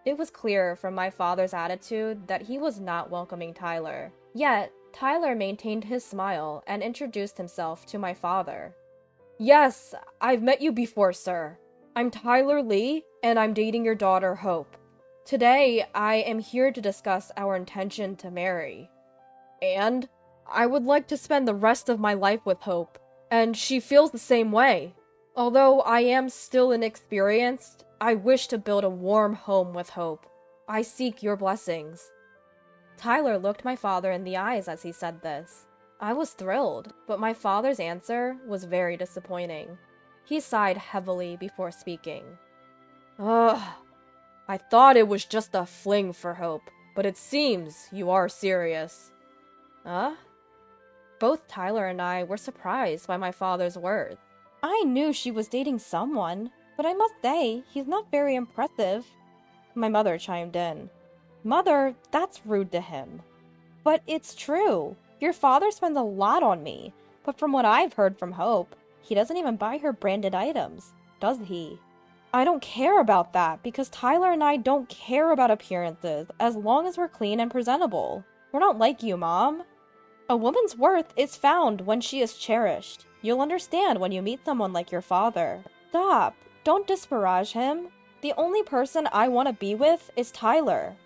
It was clear from my father's attitude that he was not welcoming Tyler. Yet, Tyler maintained his smile and introduced himself to my father. Yes, I've met you before, sir. I'm Tyler Lee, and I'm dating your daughter, Hope. Today, I am here to discuss our intention to marry. And I would like to spend the rest of my life with Hope, and she feels the same way. Although I am still inexperienced, I wish to build a warm home with Hope. I seek your blessings. Tyler looked my father in the eyes as he said this. I was thrilled, but my father's answer was very disappointing. He sighed heavily before speaking. Ugh, I thought it was just a fling for Hope, but it seems you are serious. Huh? Both Tyler and I were surprised by my father's words. I knew she was dating someone, but I must say, he's not very impressive. My mother chimed in. Mother, that's rude to him. But it's true. Your father spends a lot on me, but from what I've heard from Hope, he doesn't even buy her branded items, does he? I don't care about that because Tyler and I don't care about appearances as long as we're clean and presentable. We're not like you, Mom. A woman's worth is found when she is cherished. You'll understand when you meet someone like your father. Stop. Don't disparage him. The only person I want to be with is Tyler.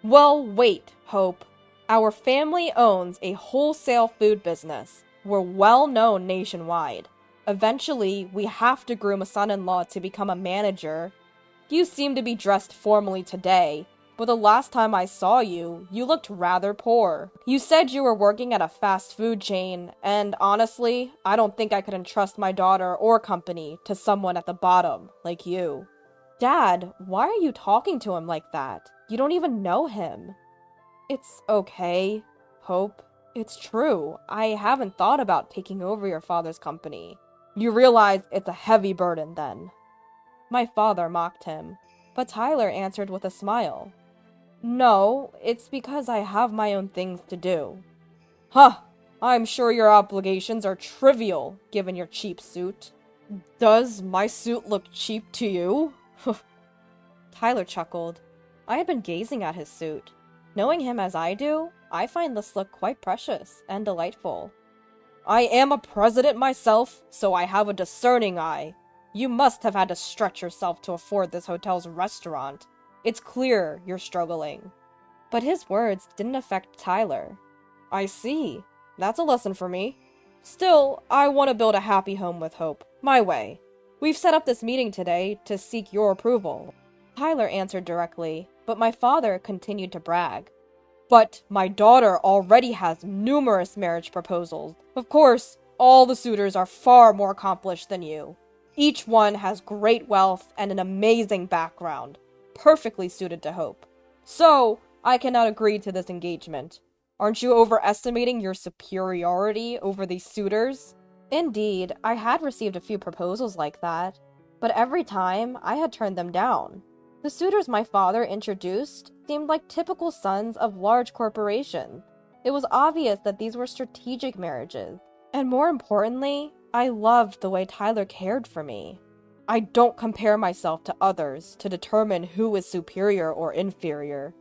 Well, wait, Hope. Our family owns a wholesale food business. We're well known nationwide. Eventually, we have to groom a son-in-law to become a manager. You seem to be dressed formally today, but the last time I saw you, you looked rather poor. You said you were working at a fast food chain, and honestly, I don't think I could entrust my daughter or company to someone at the bottom like you. Dad, why are you talking to him like that? You don't even know him. It's okay, Hope. It's true. I haven't thought about taking over your father's company. You realize it's a heavy burden then. My father mocked him, but Tyler answered with a smile. No, it's because I have my own things to do. Huh, I'm sure your obligations are trivial, given your cheap suit. Does my suit look cheap to you? Tyler chuckled. I had been gazing at his suit. Knowing him as I do, I find this look quite precious and delightful. I am a president myself, so I have a discerning eye. You must have had to stretch yourself to afford this hotel's restaurant. It's clear you're struggling. But his words didn't affect Tyler. I see. That's a lesson for me. Still, I want to build a happy home with Hope, my way. We've set up this meeting today to seek your approval. Tyler answered directly, but my father continued to brag. But my daughter already has numerous marriage proposals. Of course, all the suitors are far more accomplished than you. Each one has great wealth and an amazing background, perfectly suited to Hope. So, I cannot agree to this engagement. Aren't you overestimating your superiority over these suitors? Indeed, I had received a few proposals like that, but every time I had turned them down. The suitors my father introduced seemed like typical sons of large corporations. It was obvious that these were strategic marriages. And more importantly, I loved the way Tyler cared for me. I don't compare myself to others to determine who is superior or inferior.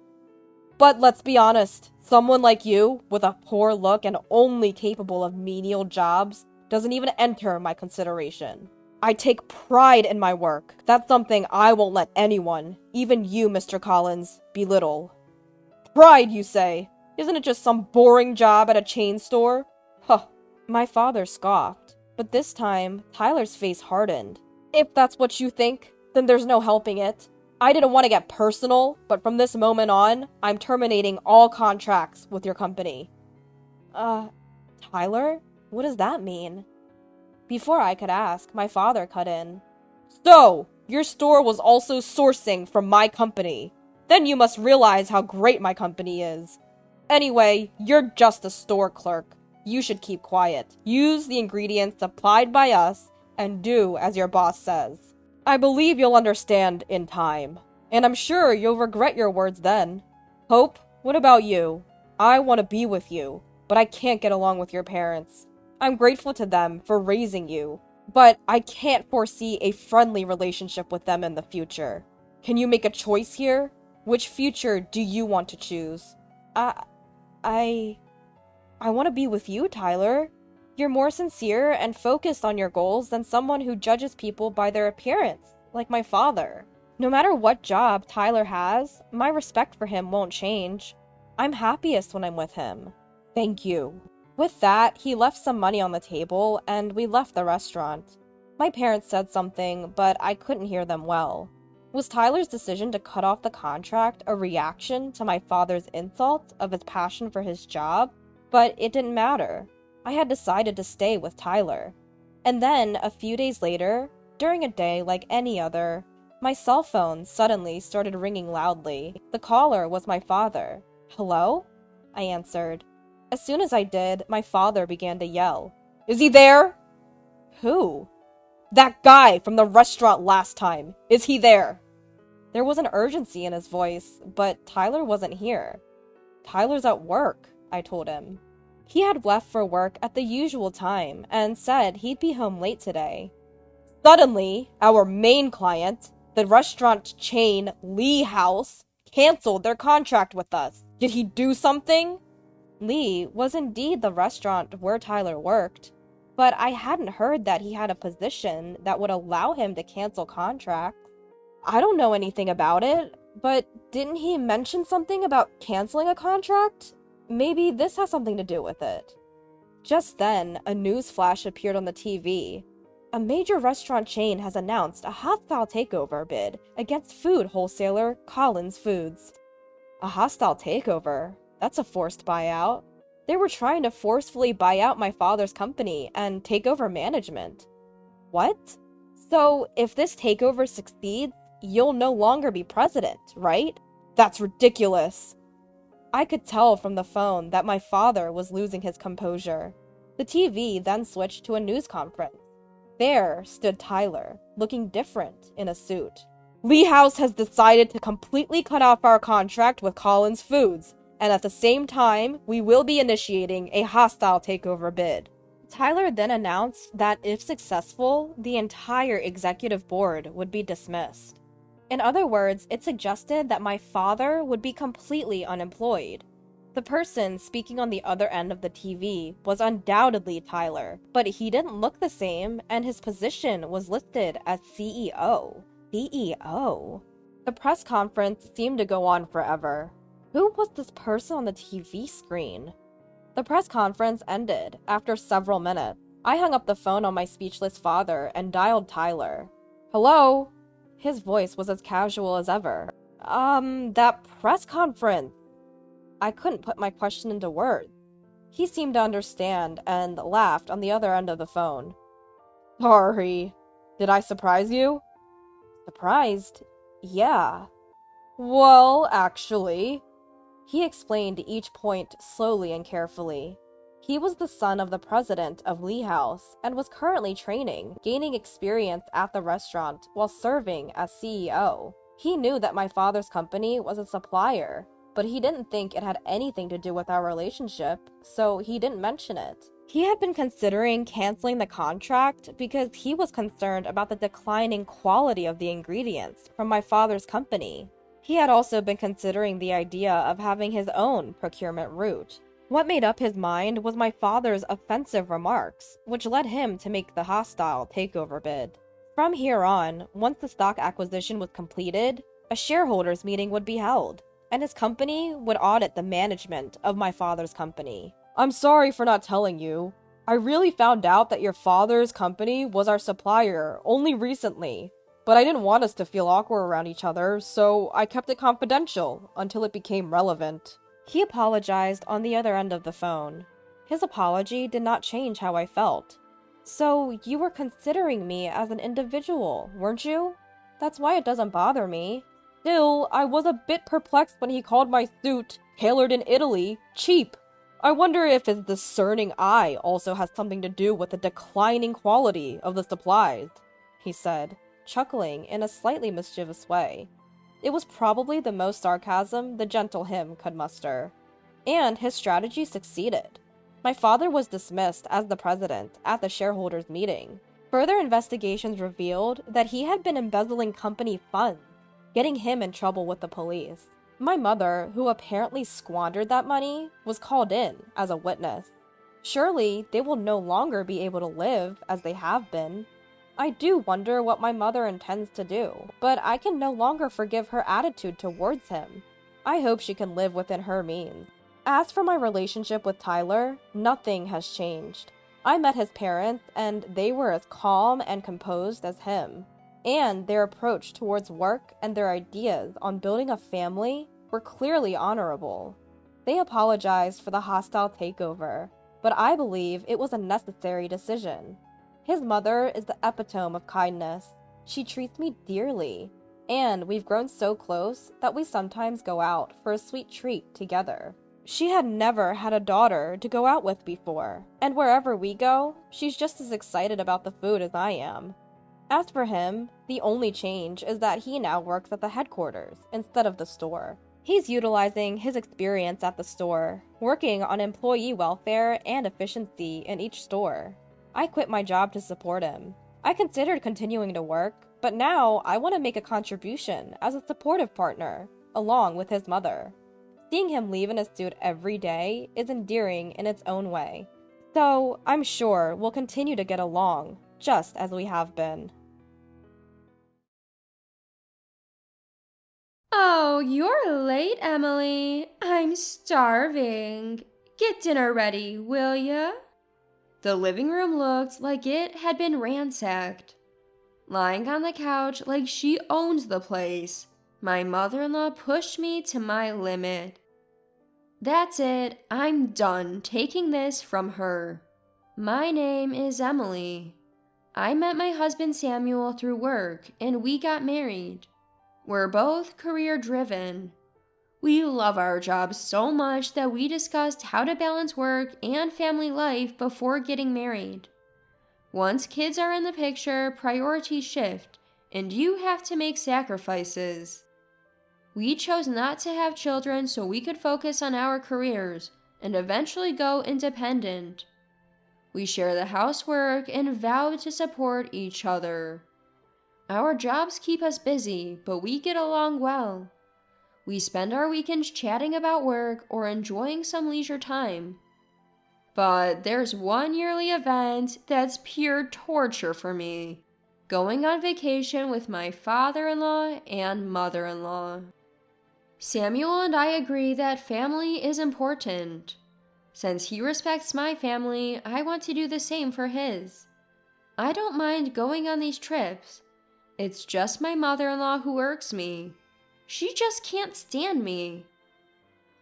But let's be honest, someone like you, with a poor look and only capable of menial jobs, doesn't even enter my consideration. I take pride in my work. That's something I won't let anyone, even you, Mr. Collins, belittle. Pride, you say? Isn't it just some boring job at a chain store? Huh. My father scoffed, but this time, Tyler's face hardened. If that's what you think, then there's no helping it. I didn't want to get personal, but from this moment on, I'm terminating all contracts with your company. Tyler? What does that mean? Before I could ask, my father cut in. So, your store was also sourcing from my company. Then you must realize how great my company is. Anyway, you're just a store clerk. You should keep quiet. Use the ingredients supplied by us and do as your boss says. I believe you'll understand in time, and I'm sure you'll regret your words then. Hope, what about you? I want to be with you, but I can't get along with your parents. I'm grateful to them for raising you, but I can't foresee a friendly relationship with them in the future. Can you make a choice here? Which future do you want to choose? I want to be with you, Tyler. You're more sincere and focused on your goals than someone who judges people by their appearance, like my father. No matter what job Tyler has, my respect for him won't change. I'm happiest when I'm with him. Thank you. With that, he left some money on the table, and we left the restaurant. My parents said something, but I couldn't hear them well. Was Tyler's decision to cut off the contract a reaction to my father's insult of his passion for his job? But it didn't matter. I had decided to stay with Tyler. And then, a few days later, during a day like any other, my cell phone suddenly started ringing loudly. The caller was my father. Hello? I answered. As soon as I did, my father began to yell. Is he there? Who? That guy from the restaurant last time. Is he there? There was an urgency in his voice, but Tyler wasn't here. Tyler's at work, I told him. He had left for work at the usual time and said he'd be home late today. Suddenly, our main client, the restaurant chain Lee House, canceled their contract with us. Did he do something? Lee was indeed the restaurant where Tyler worked, but I hadn't heard that he had a position that would allow him to cancel contracts. I don't know anything about it, But didn't he mention something about canceling a contract? Maybe this has something to do with it. Just then, a news flash appeared on the TV. A major restaurant chain has announced a hostile takeover bid against food wholesaler Collins Foods. A hostile takeover? That's a forced buyout. They were trying to forcefully buy out my father's company and take over management. What? So, if this takeover succeeds, you'll no longer be president, right? That's ridiculous. I could tell from the phone that my father was losing his composure. The TV then switched to a news conference. There stood Tyler, looking different in a suit. Lee House has decided to completely cut off our contract with Collins Foods, and at the same time, we will be initiating a hostile takeover bid. Tyler then announced that if successful, the entire executive board would be dismissed. In other words, it suggested that my father would be completely unemployed. The person speaking on the other end of the TV was undoubtedly Tyler, but he didn't look the same, and his position was listed as CEO. CEO? The press conference seemed to go on forever. Who was this person on the TV screen? The press conference ended after several minutes. I hung up the phone on my speechless father and dialed Tyler. Hello? His voice was as casual as ever. That press conference. I couldn't put my question into words. He seemed to understand and laughed on the other end of the phone. Sorry. Did I surprise you? Surprised? Yeah. Well, actually... He explained each point slowly and carefully. He was the son of the president of Lee House and was currently training, gaining experience at the restaurant while serving as CEO. He knew that my father's company was a supplier, but he didn't think it had anything to do with our relationship, so he didn't mention it. He had been considering canceling the contract because he was concerned about the declining quality of the ingredients from my father's company. He had also been considering the idea of having his own procurement route. What made up his mind was my father's offensive remarks, which led him to make the hostile takeover bid. From here on, once the stock acquisition was completed, a shareholders meeting would be held, and his company would audit the management of my father's company. I'm sorry for not telling you. I really found out that your father's company was our supplier only recently. But I didn't want us to feel awkward around each other, so I kept it confidential until it became relevant. He apologized on the other end of the phone. His apology did not change how I felt. So you were considering me as an individual, weren't you? That's why it doesn't bother me. Still, I was a bit perplexed when he called my suit, tailored in Italy, cheap. I wonder if his discerning eye also has something to do with the declining quality of the supplies, he said, chuckling in a slightly mischievous way. It was probably the most sarcasm the gentle him could muster. And his strategy succeeded. My father was dismissed as the president at the shareholders' meeting. Further investigations revealed that he had been embezzling company funds, getting him in trouble with the police. My mother, who apparently squandered that money, was called in as a witness. Surely they will no longer be able to live as they have been. I do wonder what my mother intends to do, but I can no longer forgive her attitude towards him. I hope she can live within her means. As for my relationship with Tyler, nothing has changed. I met his parents, and they were as calm and composed as him. And their approach towards work and their ideas on building a family were clearly honorable. They apologized for the hostile takeover, but I believe it was a necessary decision. His mother is the epitome of kindness. She treats me dearly, and we've grown so close that we sometimes go out for a sweet treat together. She had never had a daughter to go out with before, and wherever we go, she's just as excited about the food as I am. As for him, the only change is that he now works at the headquarters instead of the store. He's utilizing his experience at the store, working on employee welfare and efficiency in each store. I quit my job to support him. I considered continuing to work, but now I want to make a contribution as a supportive partner, along with his mother. Seeing him leave in a suit every day is endearing in its own way. So, I'm sure we'll continue to get along, just as we have been.
Oh, you're late, Emily. I'm starving. Get dinner ready, will ya? The living room looked like it had been ransacked. Lying on the couch like she owned the place, my mother-in-law pushed me to my limit. That's it, I'm done taking this from her. My name is Emily. I met my husband Samuel through work and we got married. We're both career-driven. We love our jobs so much that we discussed how to balance work and family life before getting married. Once kids are in the picture, priorities shift, and you have to make sacrifices. We chose not to have children so we could focus on our careers and eventually go independent. We share the housework and vow to support each other. Our jobs keep us busy, but we get along well. We spend our weekends chatting about work or enjoying some leisure time. But there's one yearly event that's pure torture for me: going on vacation with my father-in-law and mother-in-law. Samuel and I agree that family is important. Since he respects my family, I want to do the same for his. I don't mind going on these trips. It's just my mother-in-law who irks me. She just can't stand me.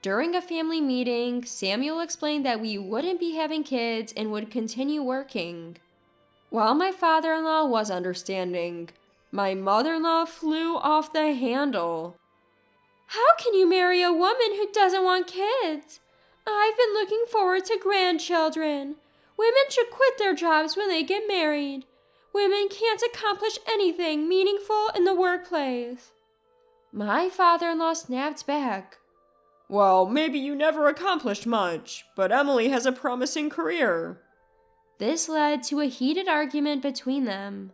During a family meeting, Samuel explained that we wouldn't be having kids and would continue working. While my father-in-law was understanding, my mother-in-law flew off the handle. How can you marry a woman who doesn't want kids? I've been looking forward to grandchildren. Women should quit their jobs when they get married. Women can't accomplish anything meaningful in the workplace. My father-in-law snapped back. Well, maybe you never accomplished much, but Emily has a promising career. This led to a heated argument between them.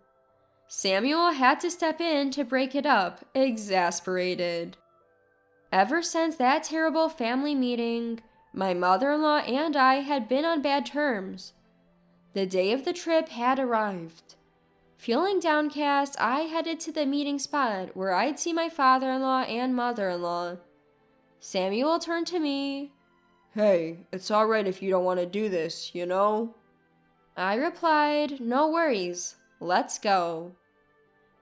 Samuel had to step in to break it up, exasperated. Ever since that terrible family meeting, my mother-in-law and I had been on bad terms. The day of the trip had arrived. Feeling downcast, I headed to the meeting spot where I'd see my father-in-law and mother-in-law. Samuel turned to me. Hey, it's all right if you don't want to do this, you know? I replied, no worries, let's go.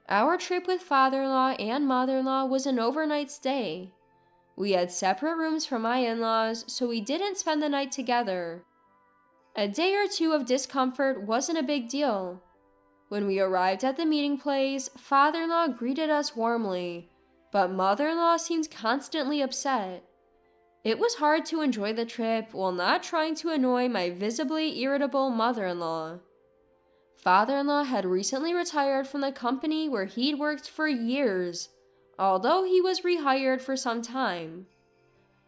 Our trip with father-in-law and mother-in-law was an overnight stay. We had separate rooms for my in-laws, so we didn't spend the night together. A day or two of discomfort wasn't a big deal. When we arrived at the meeting place, father-in-law greeted us warmly, but mother-in-law seemed constantly upset. It was hard to enjoy the trip while not trying to annoy my visibly irritable mother-in-law. Father-in-law had recently retired from the company where he'd worked for years, although he was rehired for some time.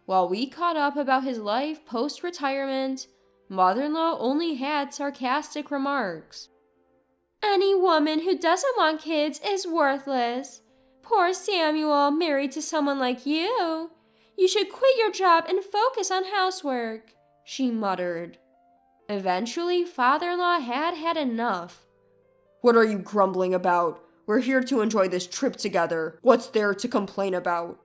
While we caught up about his life post-retirement, mother-in-law only had sarcastic remarks. Any woman who doesn't want kids is worthless. Poor Samuel married to someone like you. You should quit your job and focus on housework, she muttered. Eventually, father-in-law had enough. What are you grumbling about? We're here to enjoy this trip together. What's there to complain about?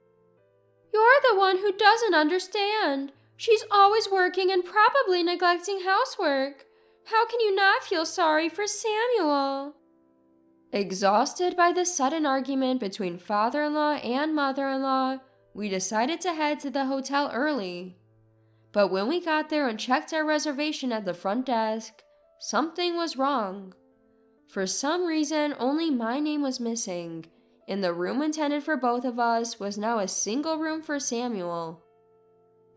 You're the one who doesn't understand. She's always working and probably neglecting housework. How can you not feel sorry for Samuel? Exhausted by the sudden argument between father-in-law and mother-in-law, we decided to head to the hotel early. But when we got there and checked our reservation at the front desk, something was wrong. For some reason, only my name was missing, and the room intended for both of us was now a single room for Samuel.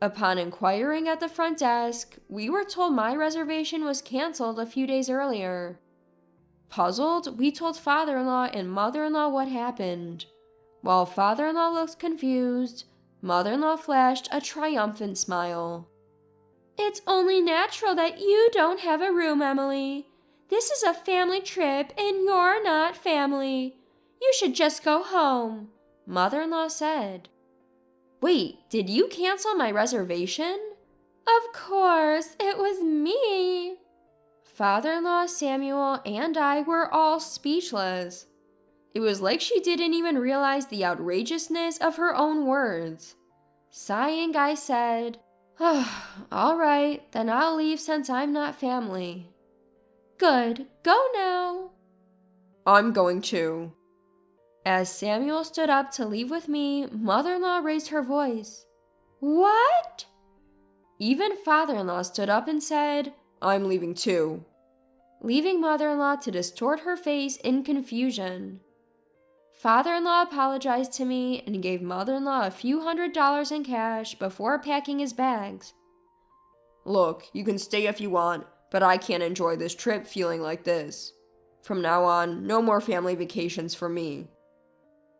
Upon inquiring at the front desk, we were told my reservation was canceled a few days earlier. Puzzled, we told father-in-law and mother-in-law what happened. While father-in-law looked confused, mother-in-law flashed a triumphant smile. It's only natural that you don't have a room, Emily. This is a family trip and you're not family. You should just go home, mother-in-law said. Wait, did you cancel my reservation? Of course, it was me. Father-in-law, Samuel, and I were all speechless. It was like she didn't even realize the outrageousness of her own words. Sighing, I said, all right, then I'll leave since I'm not family. Good, go now. I'm going too. As Samuel stood up to leave with me, mother-in-law raised her voice. What? Even father-in-law stood up and said, I'm leaving too, leaving mother-in-law to distort her face in confusion. Father-in-law apologized to me and gave mother-in-law a few $100s in cash before packing his bags. Look, you can stay if you want, but I can't enjoy this trip feeling like this. From now on, no more family vacations for me.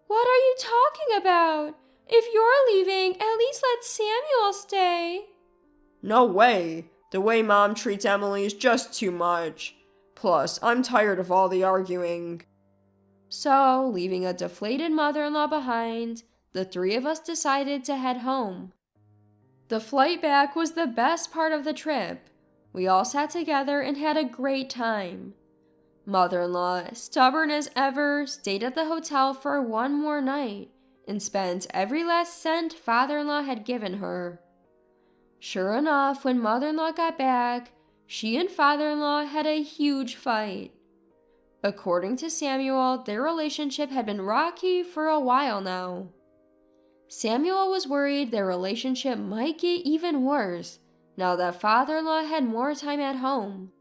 What are you talking about? If you're leaving, at least let Samuel stay. No way. The way Mom treats Emily is just too much. Plus, I'm tired of all the arguing. So, leaving a deflated mother-in-law behind, the three of us decided to head home. The flight back was the best part of the trip. We all sat together and had a great time. Mother-in-law, stubborn as ever, stayed at the hotel for one more night and spent every last cent father-in-law had given her. Sure enough, when mother-in-law got back, she and father-in-law had a huge fight. According to Samuel, their relationship had been rocky for a while now. Samuel was worried their relationship might get even worse now that father-in-law had more time at home.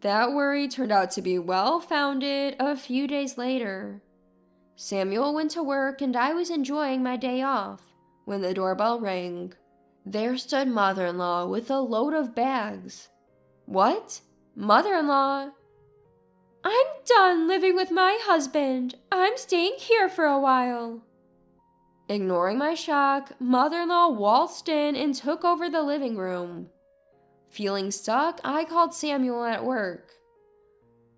That worry turned out to be well-founded a few days later. Samuel went to work and I was enjoying my day off when the doorbell rang. There stood mother-in-law with a load of bags. What? Mother-in-law? I'm done living with my husband. I'm staying here for a while. Ignoring my shock, mother-in-law waltzed in and took over the living room. Feeling stuck, I called Samuel at work.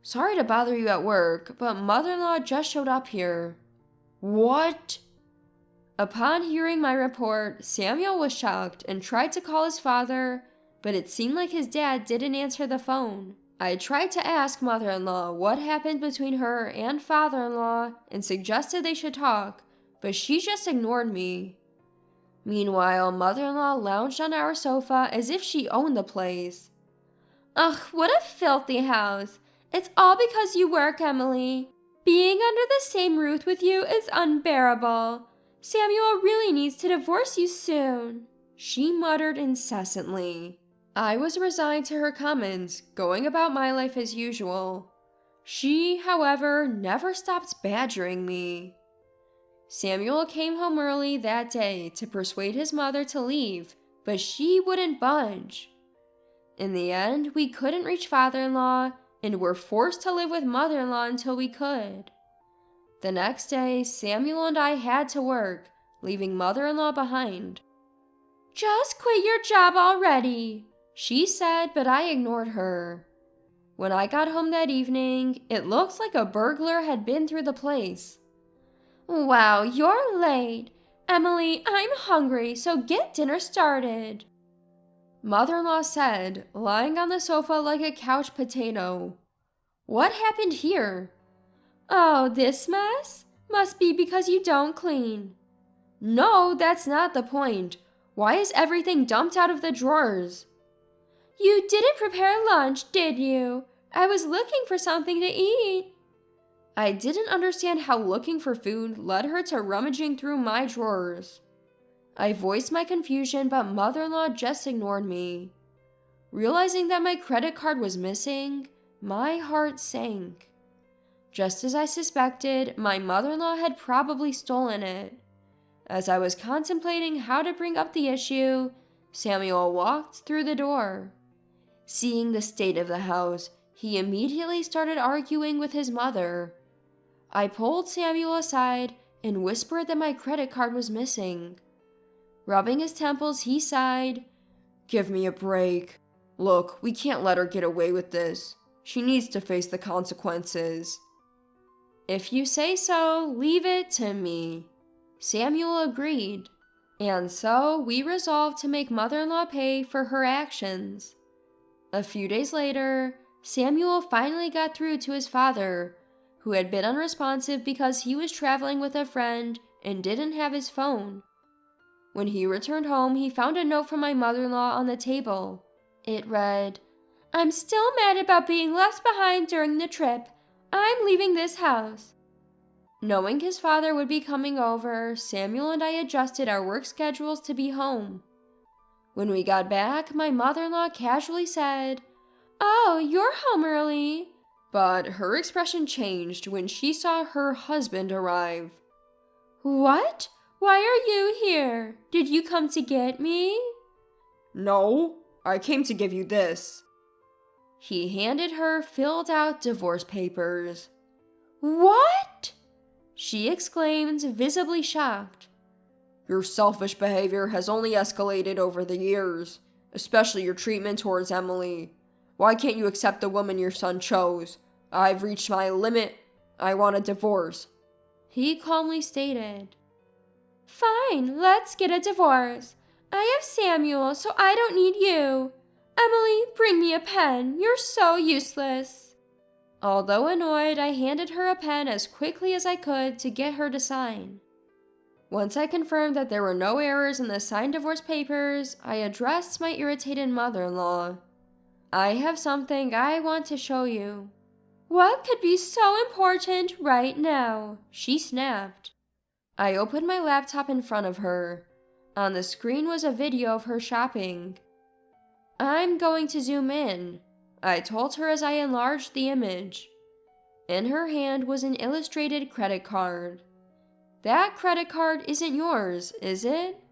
Sorry to bother you at work, but mother-in-law just showed up here. What? Upon hearing my report, Samuel was shocked and tried to call his father, but it seemed like his dad didn't answer the phone. I tried to ask mother-in-law what happened between her and father-in-law and suggested they should talk, but she just ignored me. Meanwhile, mother-in-law lounged on our sofa as if she owned the place. Ugh, what a filthy house. It's all because you work, Emily. Being under the same roof with you is unbearable. Samuel really needs to divorce you soon, she muttered incessantly. I was resigned to her comments, going about my life as usual. She, however, never stopped badgering me. Samuel came home early that day to persuade his mother to leave, but she wouldn't budge. In the end, we couldn't reach father-in-law and were forced to live with mother-in-law until we could. The next day, Samuel and I had to work, leaving mother-in-law behind. Just quit your job already, she said, but I ignored her. When I got home that evening, it looked like a burglar had been through the place. Wow, you're late. Emily, I'm hungry, so get dinner started. Mother-in-law said, lying on the sofa like a couch potato. What happened here? Oh, this mess? Must be because you don't clean. No, that's not the point. Why is everything dumped out of the drawers? You didn't prepare lunch, did you? I was looking for something to eat. I didn't understand how looking for food led her to rummaging through my drawers. I voiced my confusion, but mother-in-law just ignored me. Realizing that my credit card was missing, my heart sank. Just as I suspected, my mother-in-law had probably stolen it. As I was contemplating how to bring up the issue, Samuel walked through the door. Seeing the state of the house, he immediately started arguing with his mother. I pulled Samuel aside and whispered that my credit card was missing. Rubbing his temples, he sighed, Give me a break. Look, we can't let her get away with this. She needs to face the consequences. If you say so, leave it to me. Samuel agreed, and so we resolved to make mother-in-law pay for her actions. A few days later, Samuel finally got through to his father, who had been unresponsive because he was traveling with a friend and didn't have his phone. When he returned home, he found a note from my mother-in-law on the table. It read, "I'm still mad about being left behind during the trip. I'm leaving this house." Knowing his father would be coming over, Samuel and I adjusted our work schedules to be home. When we got back, my mother-in-law casually said, "Oh, you're home early." But her expression changed when she saw her husband arrive. "What? Why are you here? Did you come to get me?"
"No, I came to give you this."
He handed her filled out divorce papers. "What?" she exclaimed, visibly shocked.
"Your selfish behavior has only escalated over the years, especially your treatment towards Emily. Why can't you accept the woman your son chose? I've reached my limit. I want a divorce,"
he calmly stated. "Fine, let's get a divorce. I have Samuel, so I don't need you. Emily, bring me a pen. You're so useless." Although annoyed, I handed her a pen as quickly as I could to get her to sign. Once I confirmed that there were no errors in the signed divorce papers, I addressed my irritated mother-in-law. "I have something I want to show you." "What could be so important right now?" she snapped. I opened my laptop in front of her. On the screen was a video of her shopping. "I'm going to zoom in," I told her as I enlarged the image. In her hand was an illustrated credit card. "That credit card isn't yours, is it?"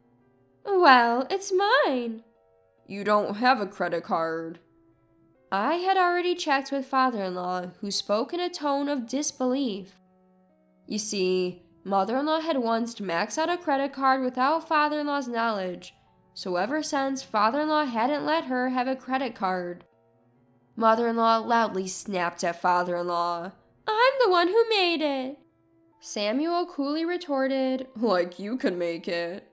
"Well, it's mine."
"You don't have a credit card."
I had already checked with father-in-law, who spoke in a tone of disbelief. You see, mother-in-law had once maxed out a credit card without father-in-law's knowledge, so ever since, father-in-law hadn't let her have a credit card. Mother-in-law loudly snapped at father-in-law. "I'm the one who made it." Samuel coolly retorted,
"Like you could make it.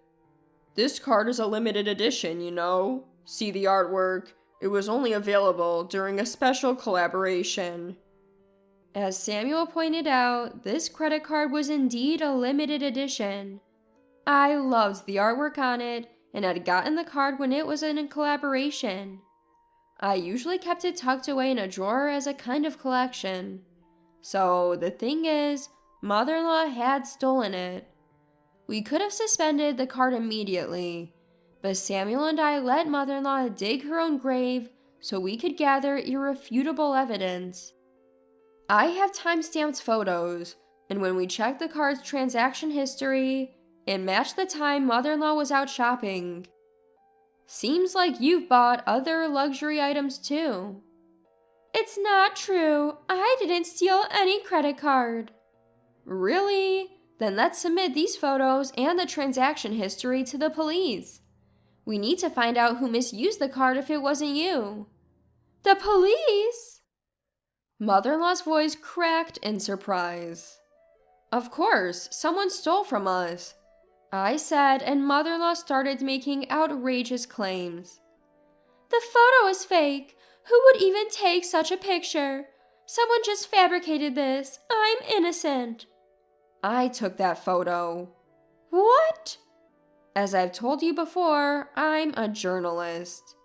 This card is a limited edition, you know. See the artwork? It was only available during a special collaboration."
As Samuel pointed out, this credit card was indeed a limited edition. I loved the artwork on it and had gotten the card when it was in a collaboration. I usually kept it tucked away in a drawer as a kind of collection. So the thing is, mother-in-law had stolen it. We could have suspended the card immediately, but Samuel and I let mother-in-law dig her own grave so we could gather irrefutable evidence. I have time-stamped photos, and when we checked the card's transaction history, it matched the time mother-in-law was out shopping. Seems like you've bought other luxury items too. "It's not true. I didn't steal any credit card." "Really? Then let's submit these photos and the transaction history to the police. We need to find out who misused the card if it wasn't you." "The police?" Mother-in-law's voice cracked in surprise. "Of course, someone stole from us," I said, and mother-in-law started making outrageous claims. "The photo is fake. Who would even take such a picture? Someone just fabricated this. I'm innocent." "I took that photo." "What?" As I've told you before, I'm a journalist.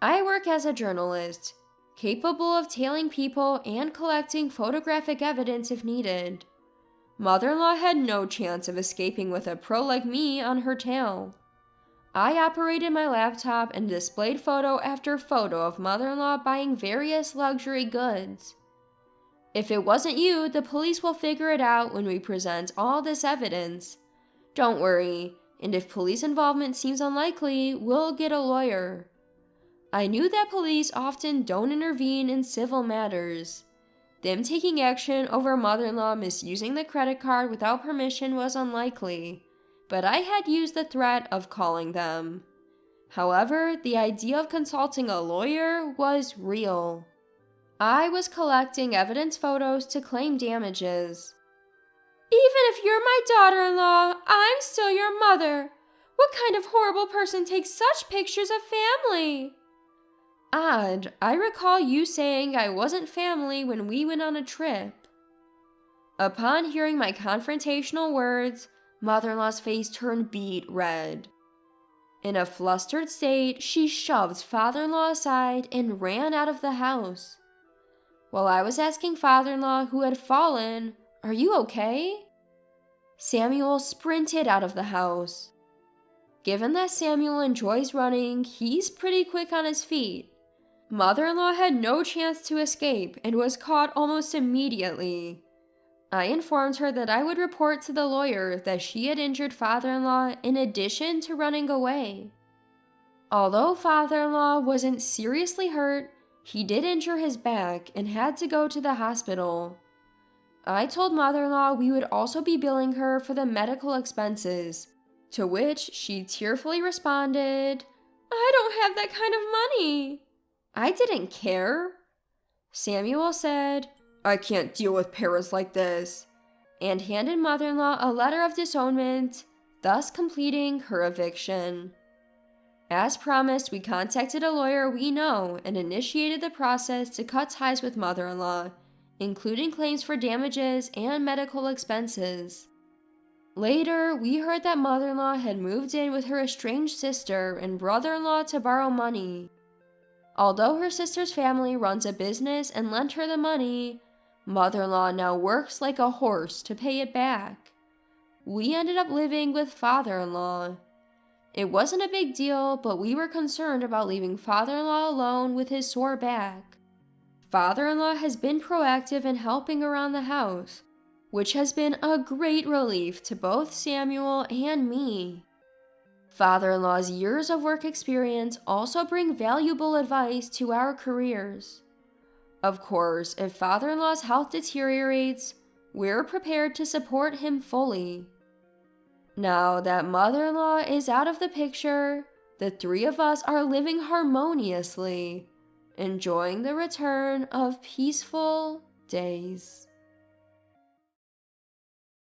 I work as a journalist, capable of tailing people and collecting photographic evidence if needed. Mother-in-law had no chance of escaping with a pro like me on her tail. I operated my laptop and displayed photo after photo of mother-in-law buying various luxury goods. If it wasn't you, the police will figure it out when we present all this evidence. Don't worry, and if police involvement seems unlikely, we'll get a lawyer. I knew that police often don't intervene in civil matters. Them taking action over mother-in-law misusing the credit card without permission was unlikely, but I had used the threat of calling them. However, the idea of consulting a lawyer was real. I was collecting evidence photos to claim damages. "Even if you're my daughter-in-law, I'm still your mother. What kind of horrible person takes such pictures of family?" Odd, I recall you saying I wasn't family when we went on a trip. Upon hearing my confrontational words, mother-in-law's face turned beet red. In a flustered state, she shoved father-in-law aside and ran out of the house. While I was asking father-in-law, who had fallen, "Are you okay?" Samuel sprinted out of the house. Given that Samuel enjoys running, he's pretty quick on his feet. Mother-in-law had no chance to escape and was caught almost immediately. I informed her that I would report to the lawyer that she had injured father-in-law in addition to running away. Although father-in-law wasn't seriously hurt, he did injure his back and had to go to the hospital. I told mother-in-law we would also be billing her for the medical expenses, to which she tearfully responded, "I don't have that kind of money." I didn't care. Samuel said,
"I can't deal with parents like this,"
and handed mother-in-law a letter of disownment, thus completing her eviction. As promised, we contacted a lawyer we know and initiated the process to cut ties with mother-in-law, including claims for damages and medical expenses. Later, we heard that mother-in-law had moved in with her estranged sister and brother-in-law to borrow money. Although her sister's family runs a business and lent her the money, mother-in-law now works like a horse to pay it back. We ended up living with father-in-law. It wasn't a big deal, but we were concerned about leaving father-in-law alone with his sore back. Father-in-law has been proactive in helping around the house, which has been a great relief to both Samuel and me. Father-in-law's years of work experience also bring valuable advice to our careers. Of course, if father-in-law's health deteriorates, we're prepared to support him fully. Now that mother-in-law is out of the picture, the three of us are living harmoniously, enjoying the return of peaceful days.